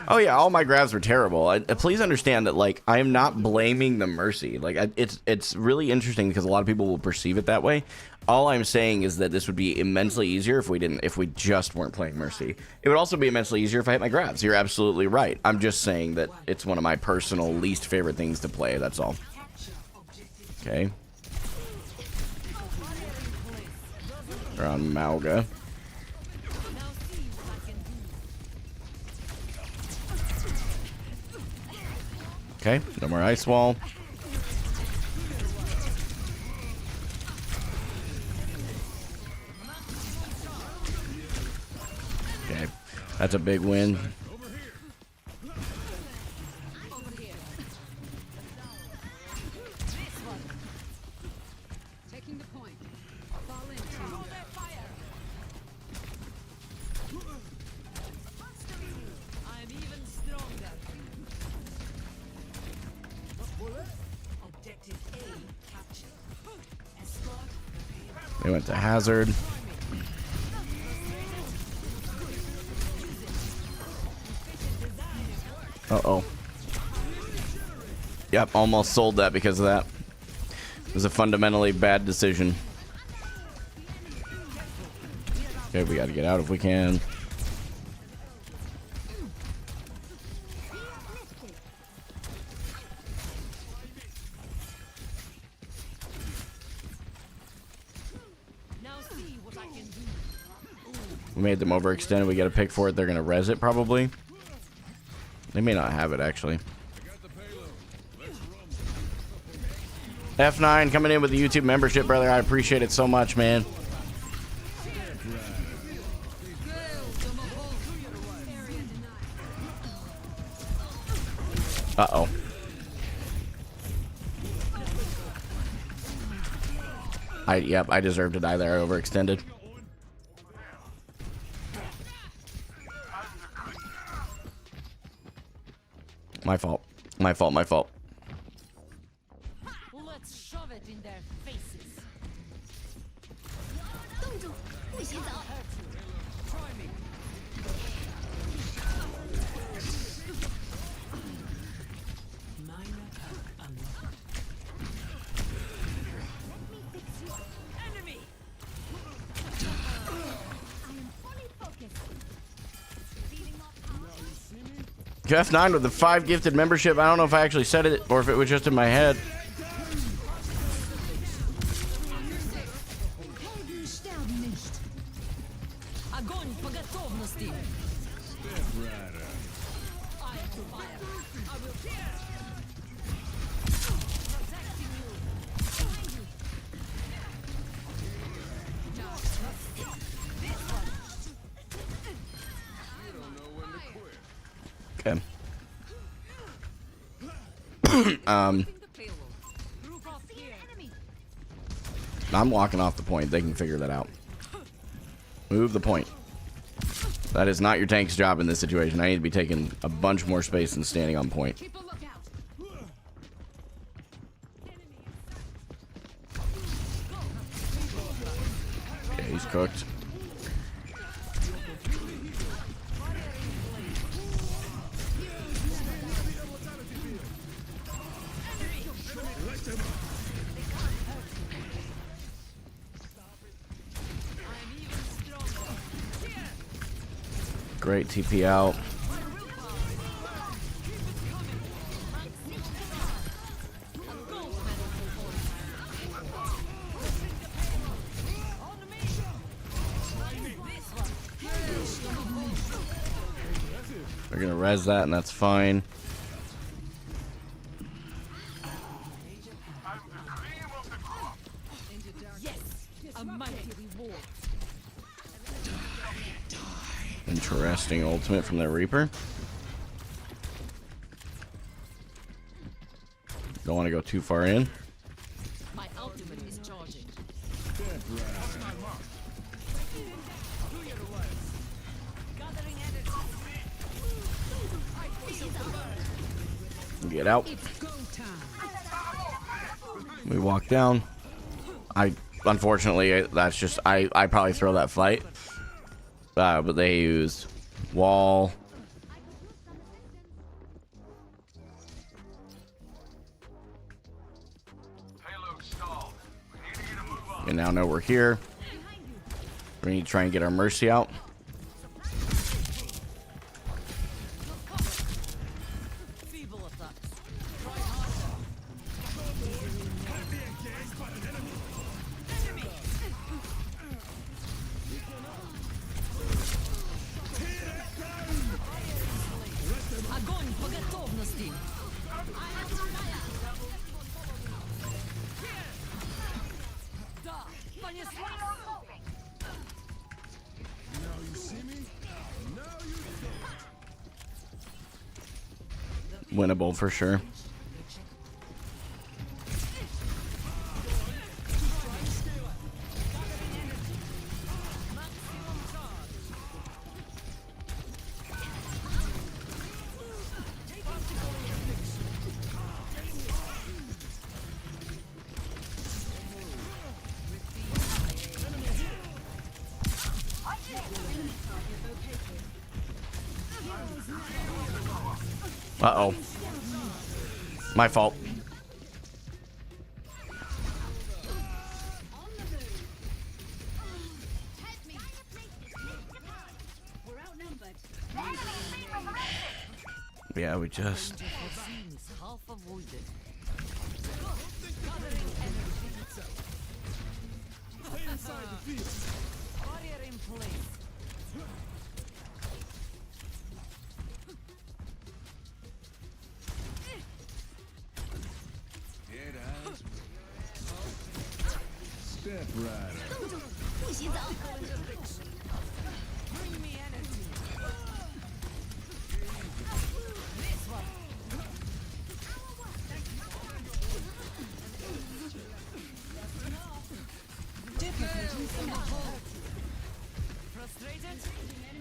Oh yeah, all my grabs were terrible. Please understand that, like, I am not blaming the Mercy. Like, it's really interesting because a lot of people will perceive it that way. All I'm saying is that this would be immensely easier if we just weren't playing Mercy. It would also be immensely easier if I hit my grabs. You're absolutely right. I'm just saying that it's one of my personal least favorite things to play. That's all. Okay. We're on Malga. Okay, no more ice wall. Okay, that's a big win. Taking the point. Fall in, team. I'm even stronger. Objective A captured. Escort the They went to Hazard. Uh-oh. Yep, almost sold that because of that. It was a fundamentally bad decision. Okay, we gotta get out if we can. now see what I can do. We made them overextended. We got to pick for it. They're going to res it, probably. They may not have it, actually. F9 coming in with the YouTube membership, brother. I appreciate it so much, man. Uh-oh. Yep, I deserve to die there. I overextended. My fault. My fault. My fault. Let's shove it in their faces. Try me. Minor perk unlocked. Enemy. F9 with the 5 gifted membership. I don't know if I actually said it or if it was just in my head. Helden sterben nicht. Огонь по готовности. I am fire. I will protecting you. Okay. I'm walking off the point. They can figure that out. Move the point. That is not your tank's job in this situation. I need to be taking a bunch more space and standing on point. Keep a lookout. He's cooked. Great TP out. They're gonna res that, and that's fine. I'm the cream of the crop. A mighty reward. Interesting ultimate from the Reaper. Don't want to go too far in. My ultimate is charging. Get out. We walk down. Unfortunately, that's just I probably throw that fight. But they used wall. Payload stalled. We need you to move up. And now know we're here. We need to try and get our Mercy out. Feeble attacks. Огонь по готовности. Да, понеслась. Winnable for sure. Uh-oh. My fault. Yeah, we just... Half avoided. Barrier in place. Step right up. Bring me energy. This one. Frustrated?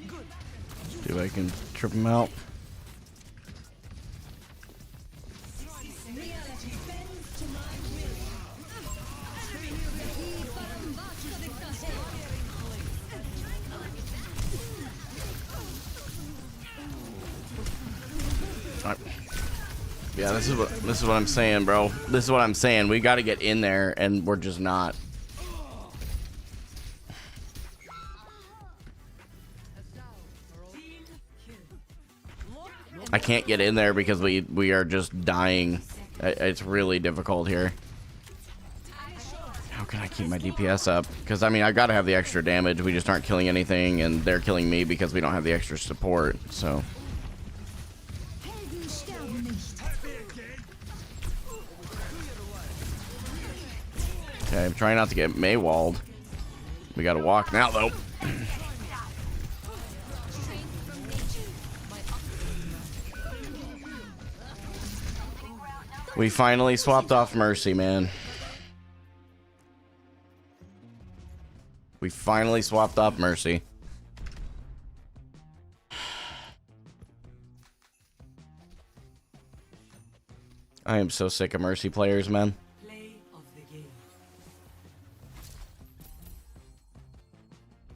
Good. See if I can trip him out. Yeah, this is what I'm saying, bro. This is what I'm saying. We got to get in there, and we're just not. I can't get in there because we are just dying. It's really difficult here. How can I keep my DPS up? Because I mean, I got to have the extra damage. We just aren't killing anything, and they're killing me because we don't have the extra support. So. Okay, I'm trying not to get Maywalled. We gotta walk now, though. We finally swapped off Mercy, man. We finally swapped off Mercy. I am so sick of Mercy players, man. Play of the game.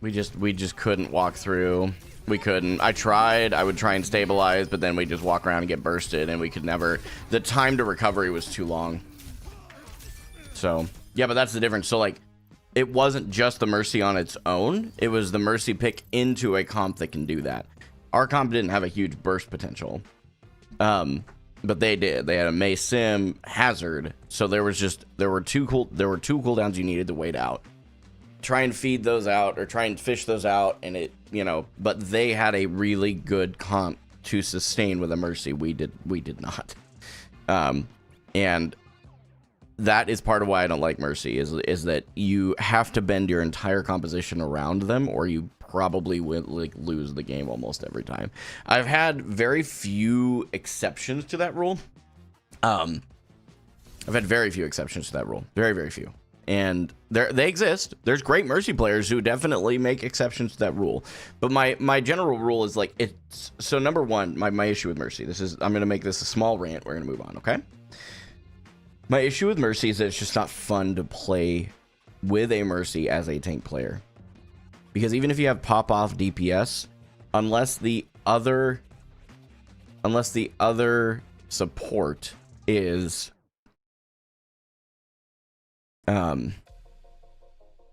We just couldn't walk through. We couldn't. I tried. I would try and stabilize, but then we just walk around and get bursted, and we could never. The time to recovery was too long. So yeah, but that's the difference. So like, it wasn't just the Mercy on its own. It was the Mercy pick into a comp that can do that. Our comp didn't have a huge burst potential, but they did. They had a Mei Sim Hazard, so there were two cooldowns you needed to wait out. Try and feed those out or try and fish those out, and it, you know, but they had a really good comp to sustain with a Mercy. We did not. And that is part of why I don't like Mercy is that you have to bend your entire composition around them, or you probably will like lose the game almost every time. I've had very few exceptions to that rule. I've had very few exceptions to that rule. Very, very few. And they exist. There's great Mercy players who definitely make exceptions to that rule. But my general rule is like, it's so number one, my issue with Mercy. I'm gonna make this a small rant. We're gonna move on, okay? My issue with Mercy is that it's just not fun to play with a Mercy as a tank player. Because even if you have pop-off DPS, unless the other support is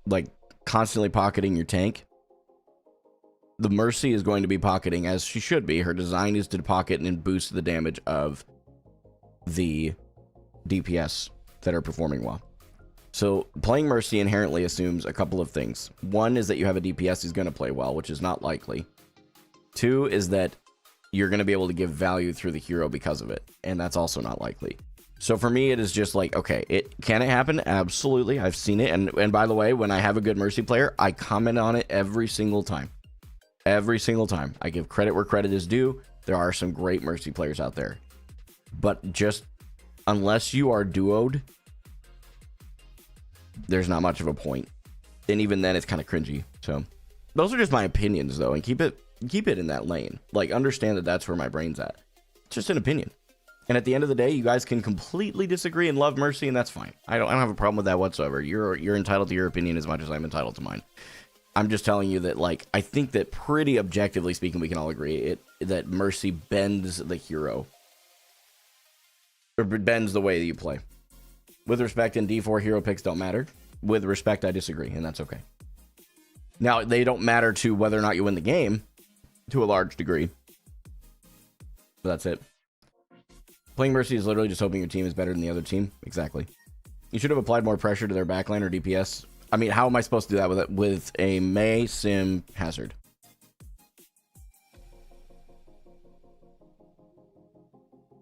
like constantly pocketing your tank, the Mercy is going to be pocketing as she should be. Her design is to pocket and boost the damage of the DPS that are performing well. So playing Mercy inherently assumes a couple of things. One is that you have a DPS who's going to play well, which is not likely. Two is that you're going to be able to give value through the hero because of it, and that's also not likely. So for me, it is just like, okay, can it happen? Absolutely. I've seen it. And by the way, when I have a good Mercy player, I comment on it every single time. Every single time. I give credit where credit is due. There are some great Mercy players out there. But just unless you are duoed, there's not much of a point. And even then, it's kind of cringy. So those are just my opinions, though. And keep it in that lane. Like, understand that that's where my brain's at. It's just an opinion. And at the end of the day, you guys can completely disagree and love Mercy, and that's fine. I don't have a problem with that whatsoever. You're entitled to your opinion as much as I'm entitled to mine. I'm just telling you that, like, I think that pretty objectively speaking, we can all agree that Mercy bends the hero. Or bends the way that you play. With respect, in D4, hero picks don't matter. With respect, I disagree, and that's okay. Now, they don't matter to whether or not you win the game, to a large degree. But that's it. Playing Mercy is literally just hoping your team is better than the other team. Exactly. You should have applied more pressure to their backline or DPS. I mean, how am I supposed to do that with a Mei Sim Hazard?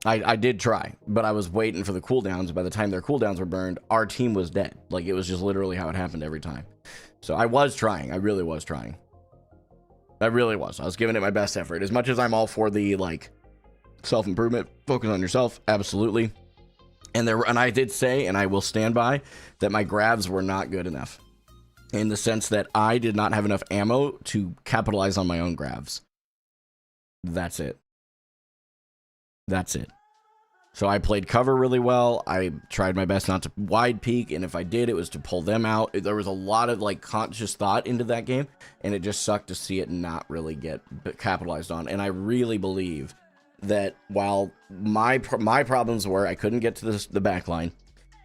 I did try, but I was waiting for the cooldowns. By the time their cooldowns were burned, our team was dead. Like, it was just literally how it happened every time. So I was trying. I really was trying. I really was. I was giving it my best effort. As much as I'm all for the, like, self-improvement, focus on yourself, absolutely. And I did say, and I will stand by, that my grabs were not good enough. In the sense that I did not have enough ammo to capitalize on my own grabs. That's it. That's it. So I played cover really well. I tried my best not to wide peek, and if I did, it was to pull them out. There was a lot of, like, conscious thought into that game, and it just sucked to see it not really get capitalized on. And I really believe that while my problems were I couldn't get to the back line,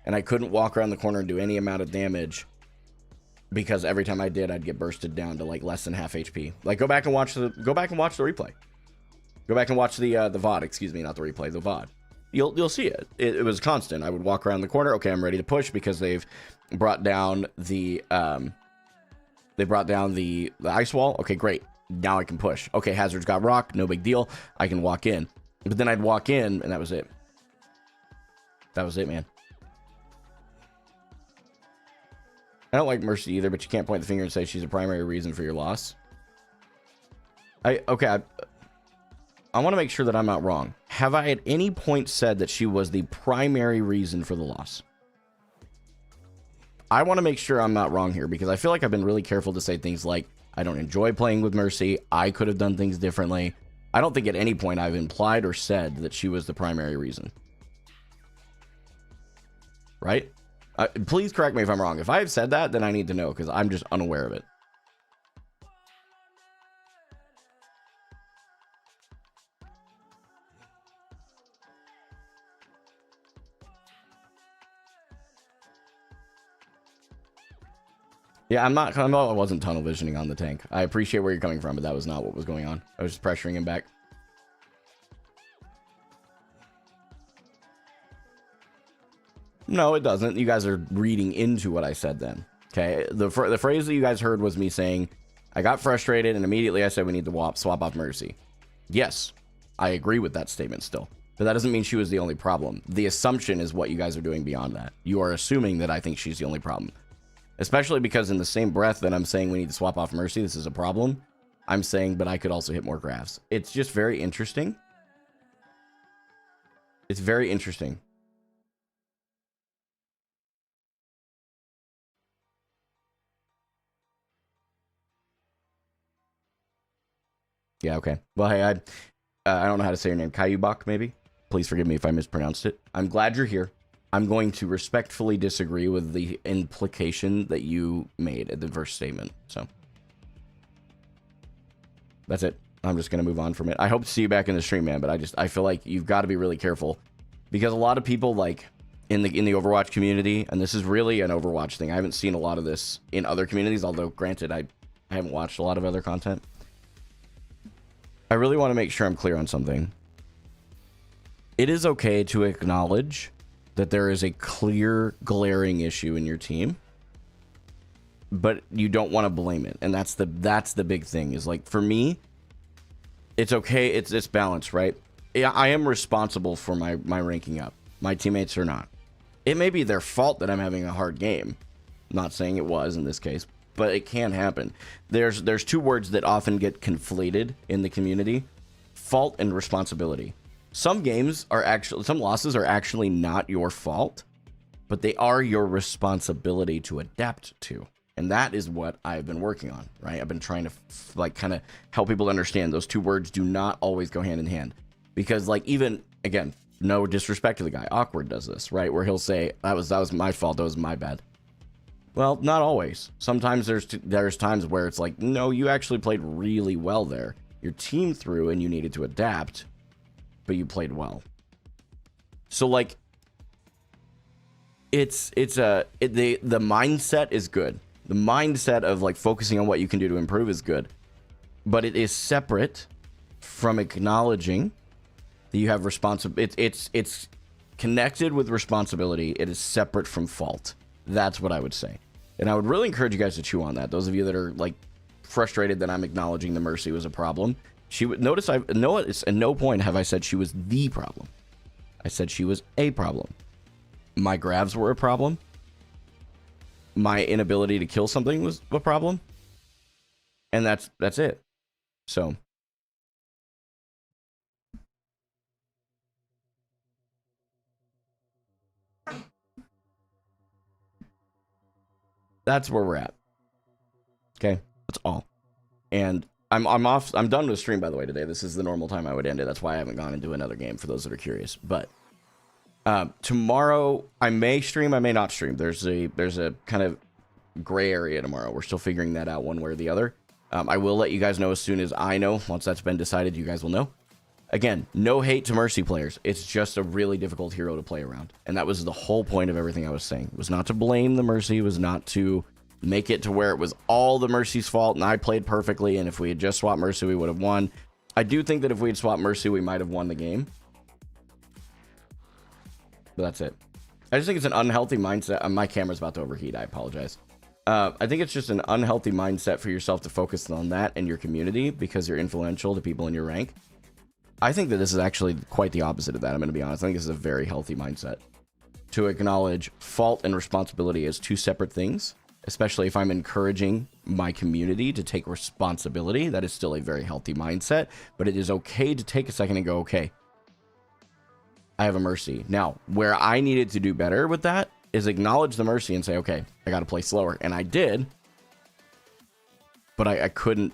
and I couldn't walk around the corner and do any amount of damage, because every time I did, I'd get bursted down to, like, less than half HP. Like, go back and watch the replay. Go back and watch the VOD, excuse me, not the replay, the VOD. You'll see it. It was constant. I would walk around the corner. Okay, I'm ready to push because they've brought down the ice wall. Okay, great. Now I can push. Okay, Hazard's got rock. No big deal. I can walk in. But then I'd walk in, and that was it. That was it, man. I don't like Mercy either, but you can't point the finger and say she's a primary reason for your loss. I want to make sure that I'm not wrong. Have I at any point said that she was the primary reason for the loss? I want to make sure I'm not wrong here, because I feel like I've been really careful to say things like, I don't enjoy playing with Mercy. I could have done things differently. I don't think at any point I've implied or said that she was the primary reason. Right? Please correct me if I'm wrong. If I have said that, then I need to know, because I'm just unaware of it. Yeah, I wasn't tunnel visioning on the tank. I appreciate where you're coming from, but that was not what was going on. I was just pressuring him back. No, it doesn't. You guys are reading into what I said then. Okay, the phrase that you guys heard was me saying, I got frustrated and immediately I said we need to swap off Mercy. Yes, I agree with that statement still. But that doesn't mean she was the only problem. The assumption is what you guys are doing beyond that. You are assuming that I think she's the only problem. Especially because in the same breath that I'm saying we need to swap off Mercy, this is a problem, I'm saying, but I could also hit more graphs. It's just very interesting. It's very interesting. Yeah, okay. Well, hey, I don't know how to say your name. Kayubak, maybe? Please forgive me if I mispronounced it. I'm glad you're here. I'm going to respectfully disagree with the implication that you made at the first statement. So that's it. I'm just going to move on from it. I hope to see you back in the stream, man, but I feel like you've got to be really careful because a lot of people like in the Overwatch community, and this is really an Overwatch thing. I haven't seen a lot of this in other communities, although granted, I haven't watched a lot of other content. I really want to make sure I'm clear on something. It is okay to acknowledge that there is a clear, glaring issue in your team, but you don't want to blame it. And that's the big thing is like, for me, it's okay. It's balanced, right? I am responsible for my ranking up. My teammates are not. It may be their fault that I'm having a hard game. I'm not saying it was in this case, but it can happen. There's two words that often get conflated in the community: fault and responsibility. Some losses are actually not your fault, but they are your responsibility to adapt to. And that is what I've been working on, right? I've been trying to like kind of help people understand those two words do not always go hand in hand. Because like, even again, no disrespect to the guy, Awkward does this, right? Where he'll say, that was my fault, that was my bad. Well, not always. Sometimes there's times where it's like, no, you actually played really well there. Your team threw and you needed to adapt, but you played well. So like, the mindset is good. The mindset of like focusing on what you can do to improve is good, but it is separate from acknowledging that you have it's connected with responsibility. It is separate from fault. That's what I would say. And I would really encourage you guys to chew on that. Those of you that are like frustrated that I'm acknowledging the Mercy was a problem. Notice at no point have I said she was the problem. I said she was a problem. My grabs were a problem. My inability to kill something was a problem. And that's it. So that's where we're at. Okay, that's all. And I'm done with stream, by the way, today. This is the normal time I would end it. That's why I haven't gone into another game, for those that are curious. But tomorrow I may stream, I may not stream. There's a kind of gray area tomorrow. We're still figuring that out one way or the other. I will let you guys know as soon as I know. Once that's been decided, you guys will know. Again, no hate to Mercy players. It's just a really difficult hero to play around. And that was the whole point of everything I was saying. It was not to blame the Mercy. It was not to make it to where it was all the Mercy's fault and I played perfectly, and if we had just swapped Mercy, we would have won. I do think that if we had swapped Mercy, we might have won the game. But that's it. I just think it's an unhealthy mindset. My camera's about to overheat. I apologize. I think it's just an unhealthy mindset for yourself to focus on that and your community because you're influential to people in your rank. I think that this is actually quite the opposite of that. I'm going to be honest. I think this is a very healthy mindset to acknowledge fault and responsibility as two separate things, especially if I'm encouraging my community to take responsibility. That is still a very healthy mindset, but it is okay to take a second and go, okay, I have a Mercy. Now, where I needed to do better with that is acknowledge the Mercy and say, okay, I got to play slower. And I did, but I couldn't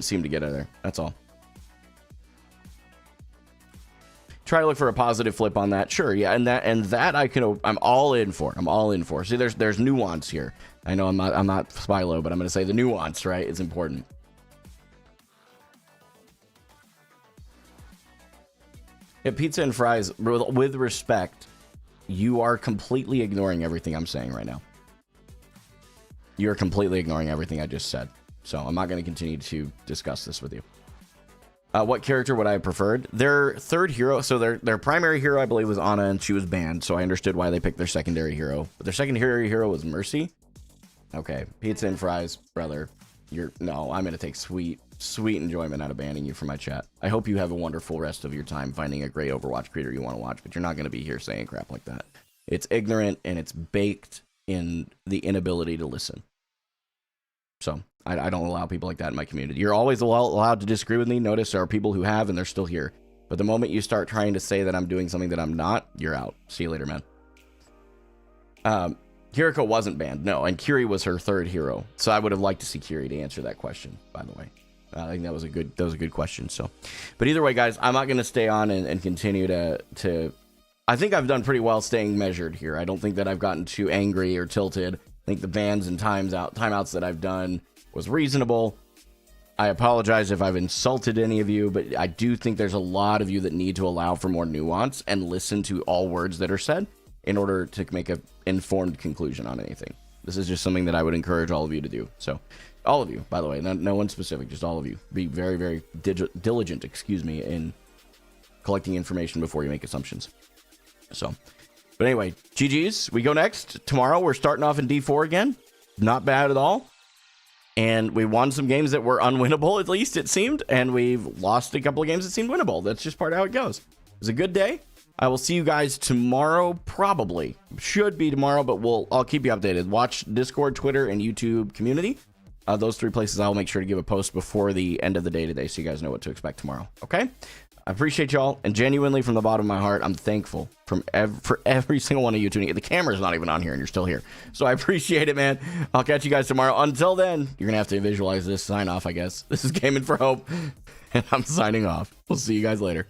seem to get her there. That's all. Try to look for a positive flip on that. Sure, yeah, and that I'm all in for. I'm all in for. See, there's nuance here. I know I'm not Spylo, but I'm going to say the nuance, right? It's important. Yeah, pizza and fries, with respect, you are completely ignoring everything I'm saying right now. You're completely ignoring everything I just said. So I'm not going to continue to discuss this with you. What character would I have preferred? Their third hero, so their primary hero, I believe, was Ana, and she was banned, so I understood why they picked their secondary hero. But their secondary hero was Mercy. Okay, pizza and fries, brother. No, I'm going to take sweet enjoyment out of banning you from my chat. I hope you have a wonderful rest of your time finding a great Overwatch creator you want to watch, but you're not going to be here saying crap like that. It's ignorant, and it's baked in the inability to listen. So I don't allow people like that in my community. You're always allowed to disagree with me. Notice there are people who have, and they're still here. But the moment you start trying to say that I'm doing something that I'm not, you're out. See you later, man. Kiriko wasn't banned, no, and Kiri was her third hero. So I would have liked to see Kiri to answer that question, by the way. I think that was a good question. So, but either way, guys, I'm not going to stay on and continue to. I think I've done pretty well staying measured here. I don't think that I've gotten too angry or tilted. I think the bans and timeouts that I've done was reasonable. I apologize if I've insulted any of you, but I do think there's a lot of you that need to allow for more nuance and listen to all words that are said in order to make an informed conclusion on anything. This is just something that I would encourage all of you to do. So, all of you, by the way, no one specific, just all of you. Be very, very diligent, in collecting information before you make assumptions. So, but anyway, GG's. We go next. Tomorrow, we're starting off in D4 again. Not bad at all. And we won some games that were unwinnable, at least it seemed. And we've lost a couple of games that seemed winnable. That's just part of how it goes. It was a good day. I will see you guys tomorrow, probably. Should be tomorrow, but I'll keep you updated. Watch Discord, Twitter, and YouTube community. Those 3 places I'll make sure to give a post before the end of the day today so you guys know what to expect tomorrow. Okay? I appreciate y'all, and genuinely from the bottom of my heart, I'm thankful for every single one of you tuning in. The camera's not even on here, and you're still here. So I appreciate it, man. I'll catch you guys tomorrow. Until then, you're going to have to visualize this sign off, I guess. This is Gaming for Hope, and I'm signing off. We'll see you guys later.